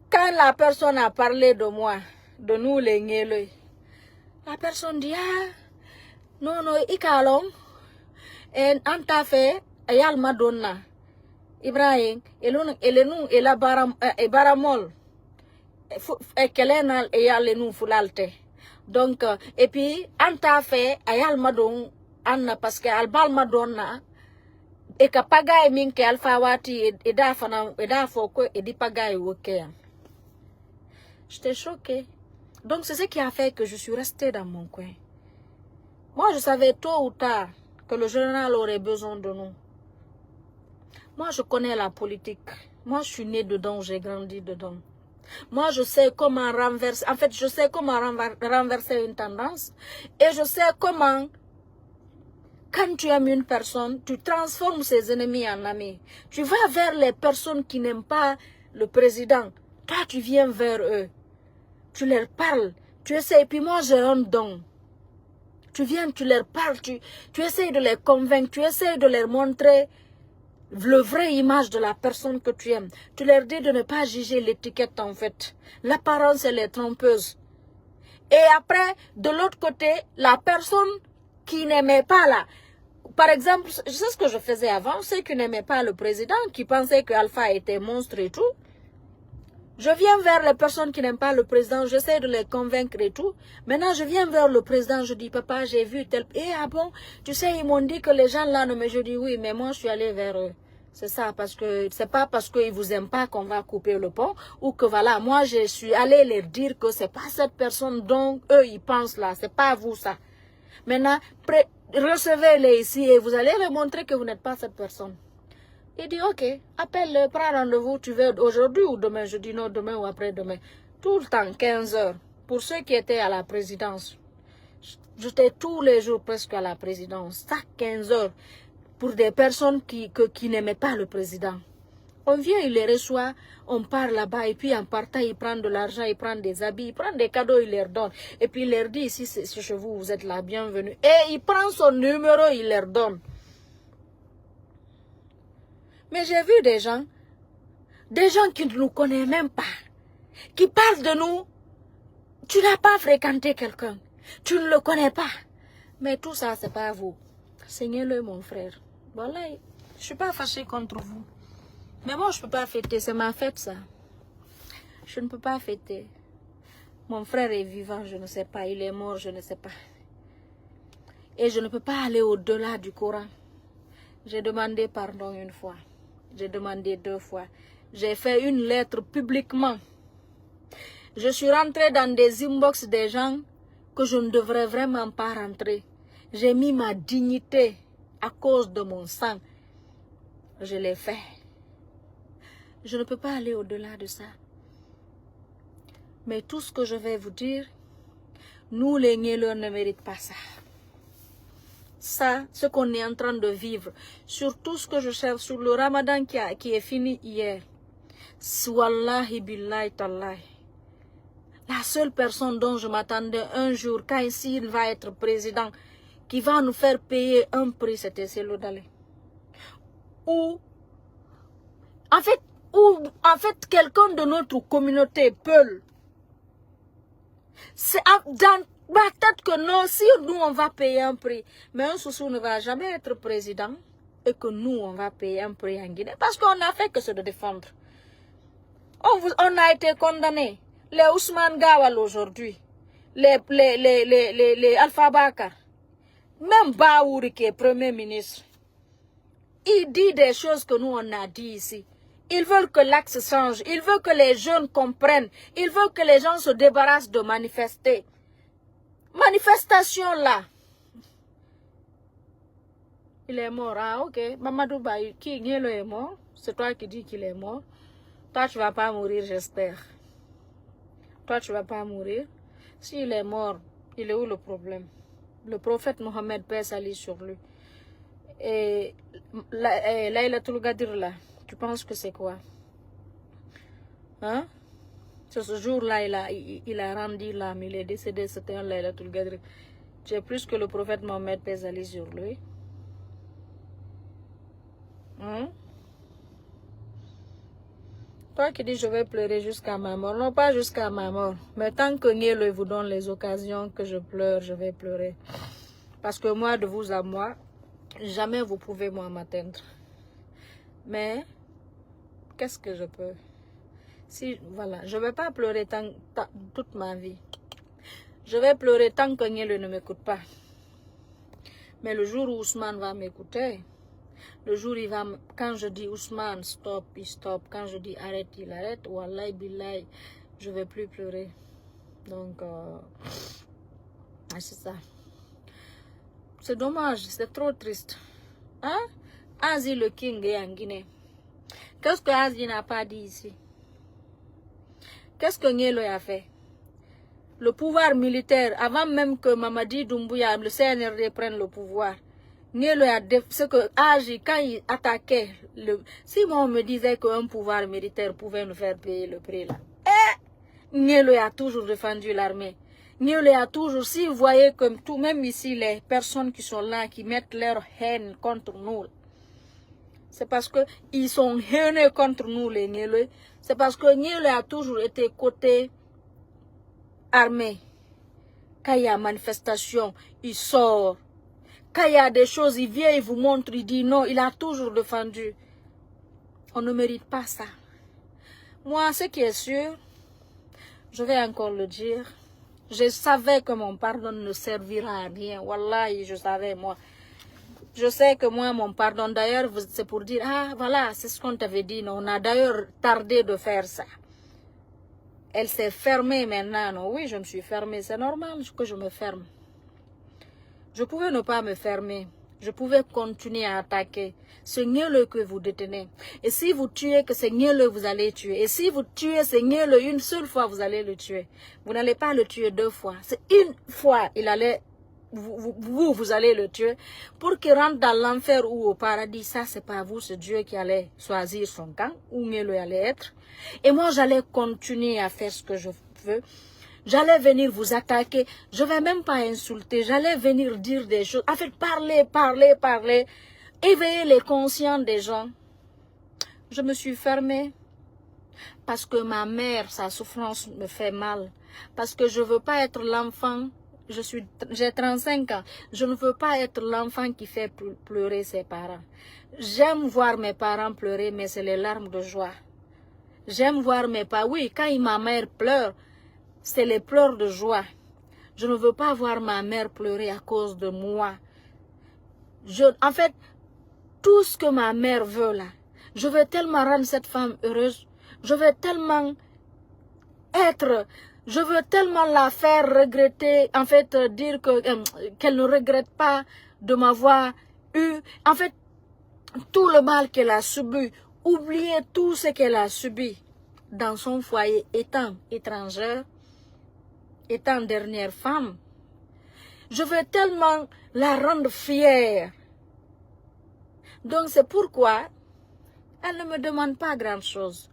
Quand la personne a parlé de moi, de nous les Ngelo, la personne dit, ah, non, ikalong, et en ta fait, ayal madonna, Ibrahim, et la baramol, et kelenal, et yal nous fulalte. Donc, et puis, en ta fait, ayal madon, anna, parce que albal madonna, et que pagaille minke alpha wati, et da foko, et di pagaille wokean. J'étais choquée. Donc c'est ce qui a fait que je suis restée dans mon coin. Moi je savais tôt ou tard que le général aurait besoin de nous. Moi je connais la politique. Moi je suis née dedans, j'ai grandi dedans. Moi je sais comment renverser, en fait je sais comment renverser une tendance. Et je sais comment, quand tu aimes une personne, tu transformes ses ennemis en amis. Tu vas vers les personnes qui n'aiment pas le président. Toi tu viens vers eux. Tu leur parles, tu essaies, et puis moi j'ai un don. Tu viens, tu leur parles, tu essaies de les convaincre, tu essaies de leur montrer le vrai image de la personne que tu aimes. Tu leur dis de ne pas juger l'étiquette en fait. L'apparence elle est trompeuse. Et après, de l'autre côté, la personne qui n'aimait pas là, par exemple, je sais ce que je faisais avant, ceux qui n'aimaient pas le président, qui pensaient que Alpha était monstre et tout. Je viens vers les personnes qui n'aiment pas le président, j'essaie de les convaincre et tout. Maintenant, je viens vers le président, je dis, papa, j'ai vu tel... Eh, ah bon, tu sais, ils m'ont dit que les gens là, non, mais je dis oui, mais moi, je suis allé vers eux. C'est ça, parce que c'est pas parce qu'ils vous aiment pas qu'on va couper le pont, ou que voilà, moi, je suis allé leur dire que c'est pas cette personne dont eux, ils pensent là, c'est pas vous ça. Maintenant, recevez-les ici et vous allez leur montrer que vous n'êtes pas cette personne. Il dit, ok, appelle-le, prends rendez-vous, tu veux aujourd'hui ou demain? Je dis non, demain ou après-demain. Tout le temps, 15 heures. Pour ceux qui étaient à la présidence, j'étais tous les jours presque à la présidence, chaque 15 heures, pour des personnes qui n'aimaient pas le président. On vient, il les reçoit, on part là-bas, et puis en partant, il prend de l'argent, il prend des habits, il prend des cadeaux, il leur donne. Et puis il leur dit, ici, c'est chez vous, vous êtes la bienvenue. Et il prend son numéro, il leur donne. Mais j'ai vu des gens qui ne nous connaissent même pas, qui parlent de nous. Tu n'as pas fréquenté quelqu'un, tu ne le connais pas. Mais tout ça, c'est pas vous. Seignez-le, mon frère. Voilà, je ne suis pas fâchée contre vous. Mais moi, je ne peux pas fêter, c'est ma fête, ça. Je ne peux pas fêter. Mon frère est vivant, je ne sais pas. Il est mort, je ne sais pas. Et je ne peux pas aller au-delà du Coran. J'ai demandé pardon une fois. J'ai demandé 2 fois. J'ai fait une lettre publiquement. Je suis rentrée dans des inbox des gens que je ne devrais vraiment pas rentrer. J'ai mis ma dignité à cause de mon sang. Je l'ai fait. Je ne peux pas aller au-delà de ça. Mais tout ce que je vais vous dire, nous les Nieleurs ne méritons pas ça. Ça, ce qu'on est en train de vivre, sur tout ce que je cherche, sur le Ramadan qui est fini hier. Wallahi billahi tallahi. La seule personne dont je m'attendais un jour, quand ici il va être président, qui va nous faire payer un prix, c'était Cellou Dalein. En fait, quelqu'un de notre communauté, Peul, c'est dans ma tête que non, si nous on va payer un prix, mais un Soussou ne va jamais être président et que nous on va payer un prix en Guinée parce qu'on n'a fait que se de défendre. On a été condamnés. Les Ousmane Gawal aujourd'hui, les Alpha Bakar, même Baouri qui est premier ministre, il dit des choses que nous on a dit ici. Ils veulent que l'axe change, ils veulent que les jeunes comprennent, ils veulent que les gens se débarrassent de manifester. Manifestation là. Il est mort, ah ok. Mamadou Baye, qui est mort? C'est toi qui dis qu'il est mort. Toi tu vas pas mourir, j'espère. Toi tu vas pas mourir. S'il est mort, il est où le problème? Le prophète Mohammed, paix salut sur lui. Et Laylatul Qadr là, tu penses que c'est quoi? Hein? C'est ce jour-là, il a rendu l'âme, il est décédé, c'était un Laylatul Qadr. Tu es plus que le prophète Mohammed, paix salut sur lui. Hein? Toi qui dis je vais pleurer jusqu'à ma mort, non pas jusqu'à ma mort, mais tant que Niel vous donne les occasions que je pleure, je vais pleurer. Parce que moi, de vous à moi, jamais vous pouvez moi m'atteindre. Mais, qu'est-ce que je peux? Si, voilà, je ne vais pas pleurer toute ma vie. Je vais pleurer tant que Niel ne m'écoute pas. Mais le jour où Ousmane va m'écouter, le jour il va, quand je dis Ousmane, stop, il stop. Quand je dis arrête, il arrête. Wallahi billahi, je ne vais plus pleurer. Donc, c'est ça. C'est dommage, c'est trop triste. Hein? Azi le king est en Guinée. Qu'est-ce que Azi n'a pas dit ici? Qu'est-ce que Nielo a fait? Le pouvoir militaire, avant même que Mamadi Doumbouya, le CNRD prenne le pouvoir, Nielo a ce que Azi, quand il attaquait, si moi on me disait qu'un pouvoir militaire pouvait nous faire payer le prix là, Nielo a toujours défendu l'armée. Nielo a toujours, si vous voyez comme tout, même ici, les personnes qui sont là, qui mettent leur haine contre nous, c'est parce qu'ils sont haineux contre nous, les Nielo. C'est parce que Nielo a toujours été côté armée. Quand il y a manifestation, il sort. Quand il y a des choses, il vient, il vous montre, il dit non, il a toujours défendu. On ne mérite pas ça. Moi, ce qui est sûr, je vais encore le dire, je savais que mon pardon ne servira à rien. Wallahi, je savais, moi. Je sais que moi, mon pardon, d'ailleurs, c'est pour dire, ah, voilà, c'est ce qu'on t'avait dit. Non, on a d'ailleurs tardé de faire ça. Elle s'est fermée maintenant. Non, oui, je me suis fermée. C'est normal que je me ferme. Je pouvais ne pas me fermer. Je pouvais continuer à attaquer. C'est Niele que vous détenez. Et si vous tuez, que c'est Niele, vous allez tuer. Et si vous tuez, c'est Niele une seule fois, vous allez le tuer. Vous n'allez pas le tuer 2 fois. C'est une fois, il allait... Vous allez le tuer pour qu'il rentre dans l'enfer ou au paradis. Ça, c'est pas vous, c'est Dieu qui allait choisir son camp où mieux allait être. Et moi, j'allais continuer à faire ce que je veux. J'allais venir vous attaquer. Je vais même pas insulter. J'allais venir dire des choses. En fait, parler. Éveiller les conscients des gens. Je me suis fermée parce que ma mère, sa souffrance me fait mal. Parce que je veux pas être l'enfant. J'ai 35 ans. Je ne veux pas être l'enfant qui fait pleurer ses parents. J'aime voir mes parents pleurer, mais c'est les larmes de joie. J'aime voir mes parents. Oui, quand ma mère pleure, c'est les pleurs de joie. Je ne veux pas voir ma mère pleurer à cause de moi. En fait, tout ce que ma mère veut là, je veux tellement rendre cette femme heureuse. Je veux tellement je veux tellement la faire regretter, en fait, dire qu'elle ne regrette pas de m'avoir eu. En fait, tout le mal qu'elle a subi, oublier tout ce qu'elle a subi dans son foyer, étant étrangère, étant dernière femme. Je veux tellement la rendre fière. Donc c'est pourquoi elle ne me demande pas grand-chose.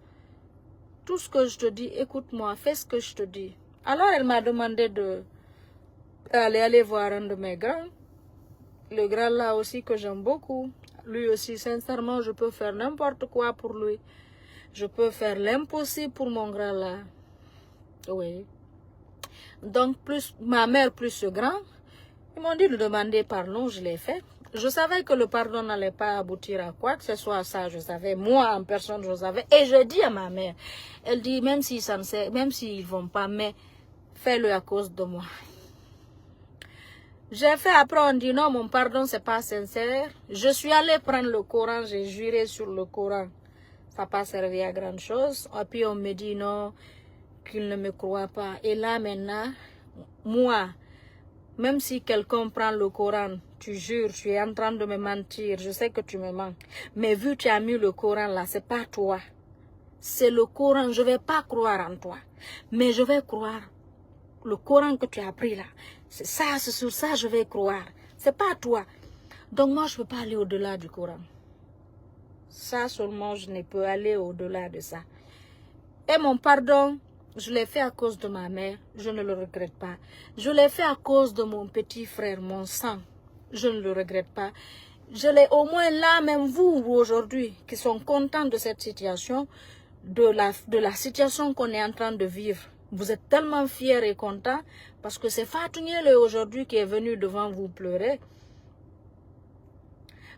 Tout ce que je te dis, écoute-moi, fais ce que je te dis. Alors elle m'a demandé d'aller voir un de mes grands. Le grand là aussi que j'aime beaucoup. Lui aussi, sincèrement, je peux faire n'importe quoi pour lui. Je peux faire l'impossible pour mon grand là. Oui. Donc, plus ma mère, plus ce grand, ils m'ont dit de demander pardon, je l'ai fait. Je savais que le pardon n'allait pas aboutir à quoi que ce soit, ça je savais. Moi, en personne, je savais. Et je dis à ma mère, elle dit, même s'ils ne vont pas, mais fais-le à cause de moi. J'ai fait, après on dit non, mon pardon, c'est pas sincère. Je suis allée prendre le Coran, j'ai juré sur le Coran. Ça n'a pas servi à grand chose. Et puis on me dit non, qu'il ne me croit pas. Et là maintenant, moi, même si quelqu'un prend le Coran, tu jures, tu es en train de me mentir, je sais que tu me mens. Mais vu que tu as mis le Coran là, c'est pas toi. C'est le Coran, je ne vais pas croire en toi. Mais je vais croire le Coran que tu as pris là. C'est ça, c'est sur ça que je vais croire. C'est pas toi. Donc moi, je ne peux pas aller au-delà du Coran. Ça seulement, je ne peux aller au-delà de ça. Et mon pardon, je l'ai fait à cause de ma mère, je ne le regrette pas. Je l'ai fait à cause de mon petit frère, mon sang, je ne le regrette pas. Je l'ai au moins là, même vous aujourd'hui, qui sont contents de cette situation, de la situation qu'on est en train de vivre. Vous êtes tellement fiers et contents parce que c'est Fatou Niele aujourd'hui qui est venu devant vous pleurer.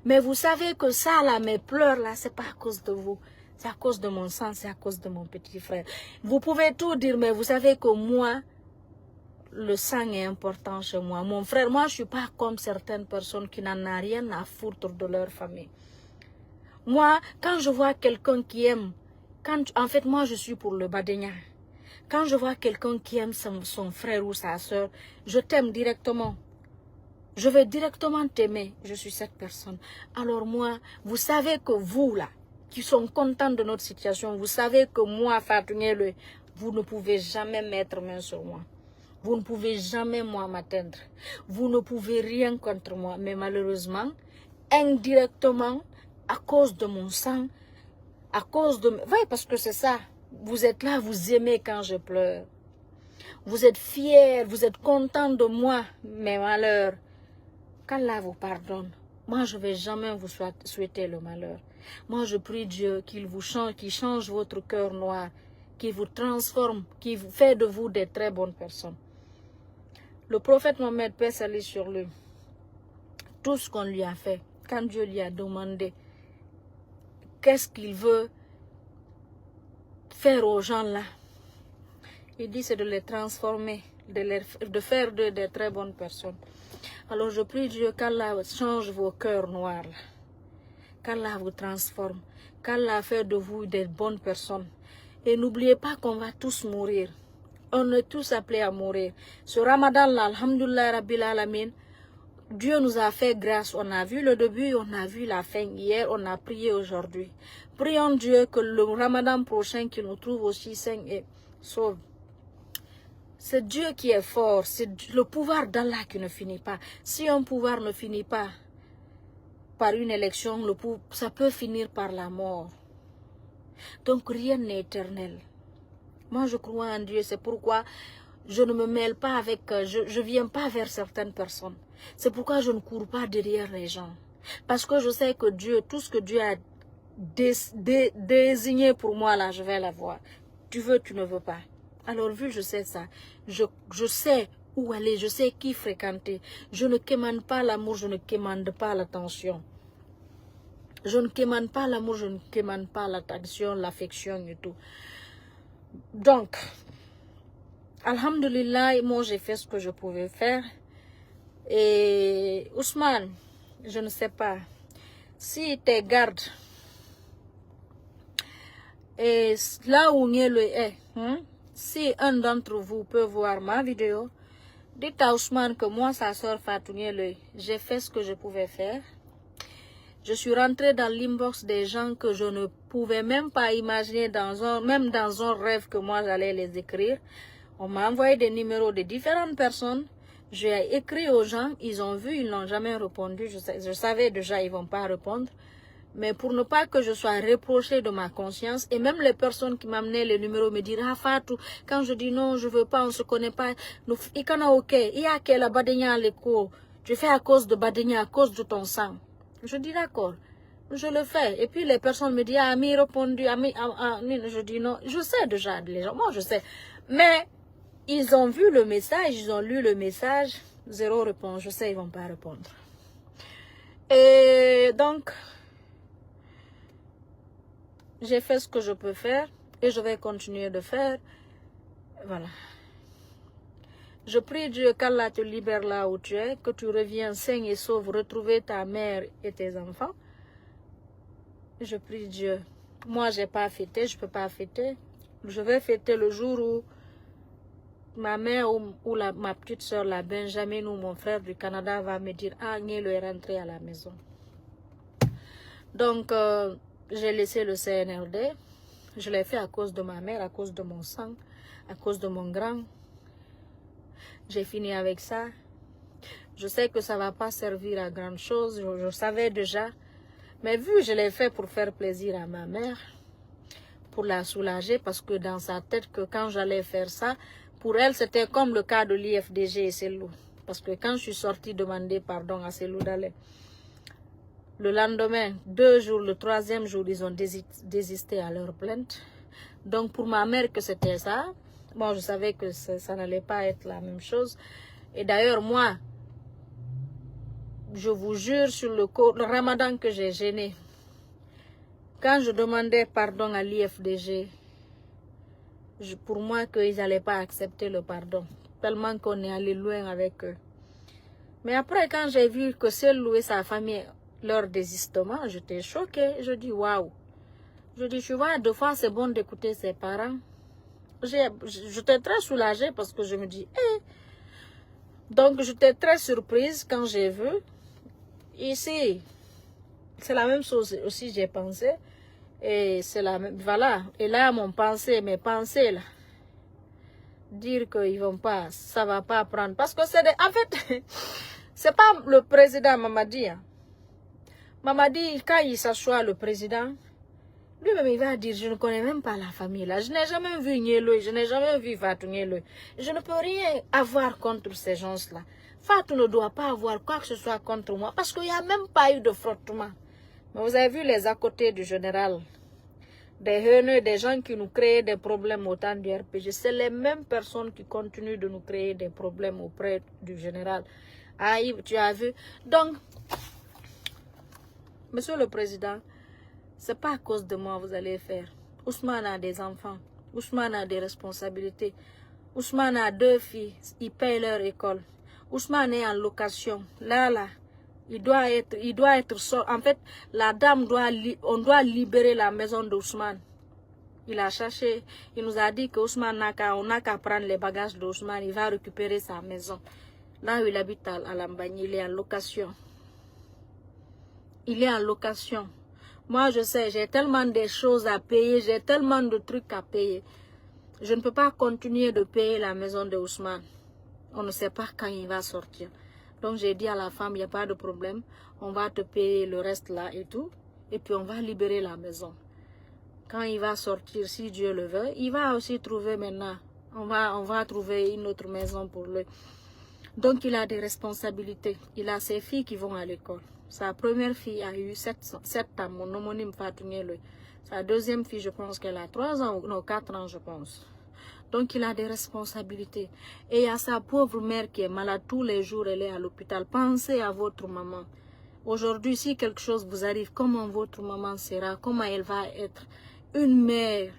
Mais vous savez que ça, là, mes pleurs, là, c'est pas à cause de vous. C'est à cause de mon sang, c'est à cause de mon petit frère. Vous pouvez tout dire, mais vous savez que moi, le sang est important chez moi. Mon frère, moi, je ne suis pas comme certaines personnes qui n'en ont rien à foutre de leur famille. Moi, quand je vois quelqu'un qui aime, en fait, moi, je suis pour le Badenya. Quand je vois quelqu'un qui aime son frère ou sa soeur, je t'aime directement. Je vais directement t'aimer. Je suis cette personne. Alors moi, vous savez que vous, là, qui sont contents de notre situation, vous savez que moi, Fatou Niele, vous ne pouvez jamais mettre main sur moi. Vous ne pouvez jamais, moi, m'atteindre. Vous ne pouvez rien contre moi. Mais malheureusement, indirectement, à cause de mon sang, à cause de... Oui, parce que c'est ça. Vous êtes là, vous aimez quand je pleure. Vous êtes fiers, vous êtes contents de moi, mes malheurs. Qu'Allah vous pardonne. Moi, je ne vais jamais vous souhaiter le malheur. Moi, je prie Dieu qu'il vous change, qu'il change votre cœur noir, qu'il vous transforme, qu'il vous fait de vous des très bonnes personnes. Le prophète Mohammed, paix salut sur lui. tout ce qu'on lui a fait. Quand Dieu lui a demandé qu'est-ce qu'il veut faire aux gens là, il dit c'est de les transformer, de faire d'eux des très bonnes personnes. Alors je prie Dieu qu'Allah change vos cœurs noirs, qu'Allah vous transforme, qu'Allah fait de vous des bonnes personnes. Et n'oubliez pas qu'on va tous mourir. On est tous appelés à mourir. Ce Ramadan là, alhamdoulilah rabbil alamin, Dieu nous a fait grâce. On a vu le début, on a vu la fin. Hier, on a prié aujourd'hui. Prions Dieu que le Ramadan prochain qu'il nous trouve aussi sain et sauve. C'est Dieu qui est fort. C'est le pouvoir d'Allah qui ne finit pas. Si un pouvoir ne finit pas par une élection, ça peut finir par la mort. Donc rien n'est éternel. Moi, je crois en Dieu. C'est pourquoi je ne me mêle pas avec... Je ne viens pas vers certaines personnes. C'est pourquoi je ne cours pas derrière les gens. Parce que je sais que Dieu, tout ce que Dieu a désigné pour moi, là, je vais l'avoir. Tu veux, tu ne veux pas. Alors, vu je sais ça, je sais où aller, je sais qui fréquenter. Je ne quémande pas l'amour, je ne quémande pas l'attention. Je ne quémande pas l'amour, je ne quémande pas l'attention, l'affection et tout. Donc, alhamdulillah, moi j'ai fait ce que je pouvais faire. Et Ousmane, je ne sais pas, si tes gardes, et là où Nielo est, si un d'entre vous peut voir ma vidéo, dites à Ousmane que moi, sa soeur Fatou Nielo, j'ai fait ce que je pouvais faire. Je suis rentrée dans l'inbox des gens que je ne pouvais même pas imaginer, même dans un rêve que moi j'allais les écrire. On m'a envoyé des numéros de différentes personnes. J'ai écrit aux gens, ils ont vu, ils n'ont jamais répondu. Je savais déjà, ils ne vont pas répondre. Mais pour ne pas que je sois reprochée de ma conscience, et même les personnes qui m'amenaient les numéros me dirent, ah Fatou, quand je dis non, je ne veux pas, on ne se connaît pas, il y a quel Badenia à l'écho, tu fais à cause de Badenia, à cause de ton sang. Je dis d'accord, je le fais. Et puis les personnes me disent, ah, Ami répondu, Ami, je dis non, je sais déjà, les gens, moi je sais. Mais ils ont vu le message, ils ont lu le message, zéro réponse, je sais, ils ne vont pas répondre. Et donc, j'ai fait ce que je peux faire et je vais continuer de faire. Voilà. Je prie Dieu qu'Allah te libère là où tu es, que tu reviens sain et sauf, retrouver ta mère et tes enfants. Je prie Dieu. Moi, je n'ai pas fêté, je ne peux pas fêter. Je vais fêter le jour où ma mère ou ma petite soeur, la Benjamin ou mon frère du Canada va me dire, ah, Nielo est rentré à la maison. Donc, j'ai laissé le CNRD. Je l'ai fait à cause de ma mère, à cause de mon sang, à cause de mon grand. J'ai fini avec ça. Je sais que ça ne va pas servir à grand chose. Je savais déjà. Mais vu que je l'ai fait pour faire plaisir à ma mère, pour la soulager, parce que dans sa tête, que quand j'allais faire ça, pour elle, c'était comme le cas de l'IFDG et Selou. Parce que quand je suis sortie demander pardon à Selou Dalé, le lendemain, 2 jours, le 3e jour, ils ont désisté à leur plainte. Donc pour ma mère que c'était ça, bon, je savais que ça n'allait pas être la même chose. Et d'ailleurs, moi, je vous jure sur le ramadan que j'ai gêné, quand je demandais pardon à l'IFDG, pour moi qu'ils n'allaient pas accepter le pardon, tellement qu'on est allé loin avec eux. Mais après, quand j'ai vu que Selou et sa famille, leur désistement, j'étais choquée. Je dis, waouh. Je dis, tu vois, 2 fois, c'est bon d'écouter ses parents. J'étais très soulagée parce que je me dis, Donc, j'étais très surprise quand j'ai vu. Ici, c'est la même chose aussi, j'ai pensé. Et c'est la même, voilà. Et là, mes pensées, là, dire qu'ils vont pas, ça va pas prendre. Parce que c'est en fait, c'est pas le président Mamadi. Mamadi, quand il s'assoit, le président, lui-même, il va dire, je ne connais même pas la famille là. Je n'ai jamais vu Nielo, je n'ai jamais vu Fatou Nielo. Je ne peux rien avoir contre ces gens-là. Fatou ne doit pas avoir quoi que ce soit contre moi parce qu'il n'y a même pas eu de frottement. Mais vous avez vu les à côté du général, des haineux, des gens qui nous créent des problèmes au temps du RPG. C'est les mêmes personnes qui continuent de nous créer des problèmes auprès du général. Aïe, tu as vu. Donc, Monsieur le Président, c'est pas à cause de moi que vous allez faire. Ousmane a des enfants. Ousmane a des responsabilités. Ousmane a 2 filles. Ils payent leur école. Ousmane est en location. Là, il doit être sorti. En fait, la dame on doit libérer la maison d'Ousmane. Il a cherché, il nous a dit que Ousmane on n'a qu'à prendre les bagages d'Ousmane, il va récupérer sa maison. Là où il habite à Lambagne, il est en location. Il est en location. Moi, je sais, j'ai tellement de choses à payer, j'ai tellement de trucs à payer. Je ne peux pas continuer de payer la maison de Ousmane. On ne sait pas quand il va sortir. Donc, j'ai dit à la femme, il n'y a pas de problème. On va te payer le reste là et tout. Et puis, on va libérer la maison. Quand il va sortir, si Dieu le veut, il va aussi trouver maintenant. On va trouver une autre maison pour lui. Donc, il a des responsabilités. Il a ses filles qui vont à l'école. Sa première fille a eu 7 ans, mon homonyme Fatounyele. Sa deuxième fille, je pense qu'elle a 3 ans, non, 4 ans, je pense. Donc, il a des responsabilités. Et il y a sa pauvre mère qui est malade tous les jours, elle est à l'hôpital. Pensez à votre maman. Aujourd'hui, si quelque chose vous arrive, comment votre maman sera, comment elle va être une mère.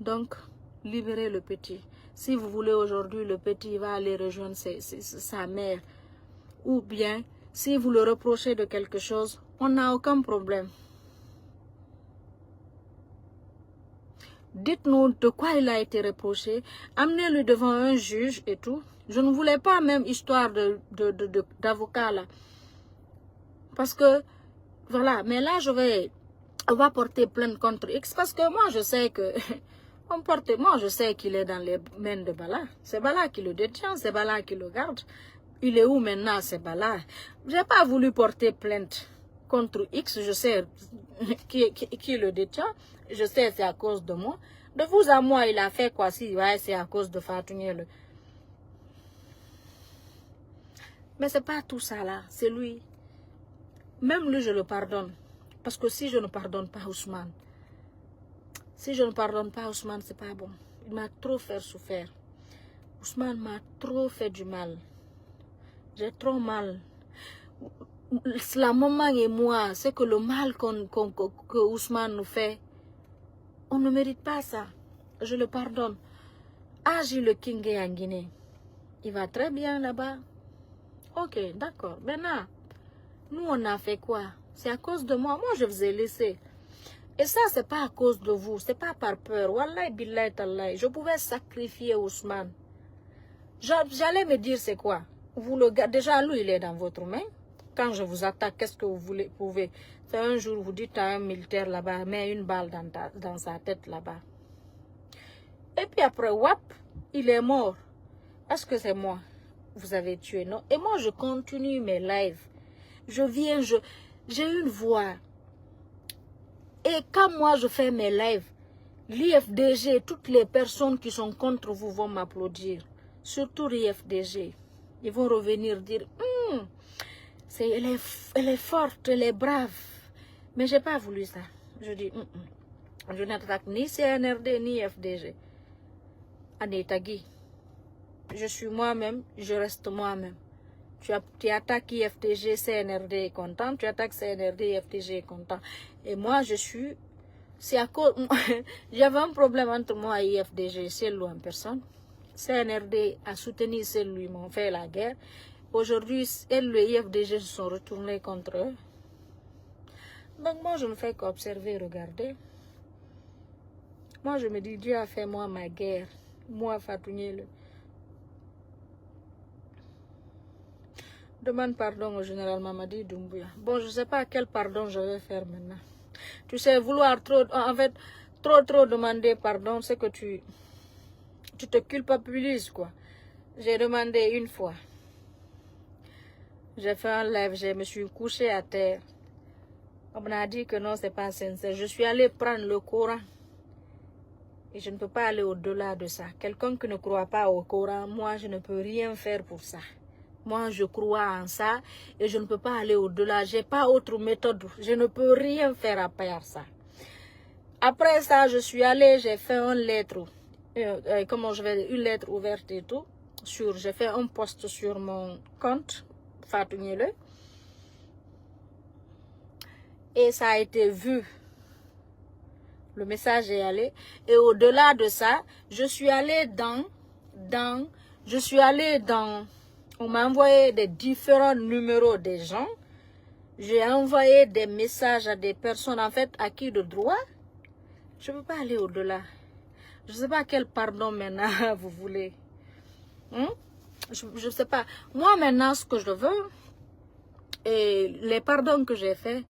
Donc, libérez le petit. Si vous voulez aujourd'hui, le petit va aller rejoindre sa mère. Ou bien, si vous le reprochez de quelque chose, on n'a aucun problème. Dites-nous de quoi il a été reproché. Amenez-le devant un juge et tout. Je ne voulais pas même histoire d'avocat là. Parce que, voilà. Mais là, on va porter plainte contre X. Parce que moi, je sais que... moi, je sais qu'il est dans les mains de Bala. C'est Bala qui le détient. C'est Bala qui le garde. Il est où maintenant, c'est Bala? Je n'ai pas voulu porter plainte contre X. Je sais qui le détient. Je sais c'est à cause de moi. De vous à moi, il a fait quoi si ouais, c'est à cause de Fatounyele. Mais c'est pas tout ça là. C'est lui. Même lui, je le pardonne. Parce que si je ne pardonne pas Ousmane, c'est pas bon. Il m'a trop fait souffrir. Ousmane m'a trop fait du mal. J'ai trop mal. La maman et moi, c'est que le mal que Ousmane nous fait, on ne mérite pas ça. Je le pardonne. Agi le King est en Guinée. Il va très bien là-bas. Ok, d'accord. Maintenant, nous, on a fait quoi? C'est à cause de moi. Moi, je vous ai laissé. Et ça, c'est pas à cause de vous. C'est pas par peur. Wallahi, billahi, tallahi. Je pouvais sacrifier Ousmane. J'allais me dire, c'est quoi? Vous le gardez. Déjà, lui, il est dans votre main. Quand je vous attaque, qu'est-ce que vous pouvez faire? Un jour, vous dites à un militaire là-bas, mets une balle dans sa tête là-bas. Et puis après, wap, il est mort. Est-ce que c'est moi? Vous avez tué, non? Et moi, je continue mes lives. J'ai une voix. Et quand moi, je fais mes lives, l'IFDG, toutes les personnes qui sont contre vous vont m'applaudir. Surtout l'IFDG. Ils vont revenir dire, elle est forte, elle est brave. Mais je n'ai pas voulu ça. Je dis, je n'attaque ni CNRD ni IFDG. Anetagi. Je suis moi-même, je reste moi-même. Tu attaques IFDG, CNRD est content. Tu attaques CNRD, IFDG est content. Et moi, c'est à cause... J'avais un problème entre moi et IFDG, c'est lui en personne. CNRD a soutenu celui, ils m'ont fait la guerre. Aujourd'hui, elle et l'IFDG se sont retournés contre eux. Donc moi, je ne fais qu'observer, regarder. Moi, je me dis, Dieu a fait moi ma guerre. Moi, Fatounyele. Demande pardon au général Mamadi Doumbouya. Bon, je ne sais pas quel pardon je vais faire maintenant. Tu sais, vouloir trop demander pardon, c'est que tu te culpabilises, quoi. J'ai demandé une fois. J'ai fait un live, je me suis couchée à terre. On m'a dit que non, c'est pas sincère. Je suis allée prendre le Coran. Et je ne peux pas aller au-delà de ça. Quelqu'un qui ne croit pas au Coran, moi, je ne peux rien faire pour ça. Moi, je crois en ça et je ne peux pas aller au-delà. Je n'ai pas autre méthode. Je ne peux rien faire à part ça. Après ça, je suis allée, j'ai fait une lettre. Une lettre ouverte et tout. j'ai fait un post sur mon compte, Fatou Niele, et ça a été vu. Le message est allé. Et au-delà de ça, je suis allée on m'a envoyé des différents numéros des gens. J'ai envoyé des messages à des personnes, en fait, à qui de droit. Je ne peux pas aller au-delà. Je ne sais pas quel pardon maintenant vous voulez. Je ne sais pas. Moi, maintenant, ce que je veux, et les pardons que j'ai faits,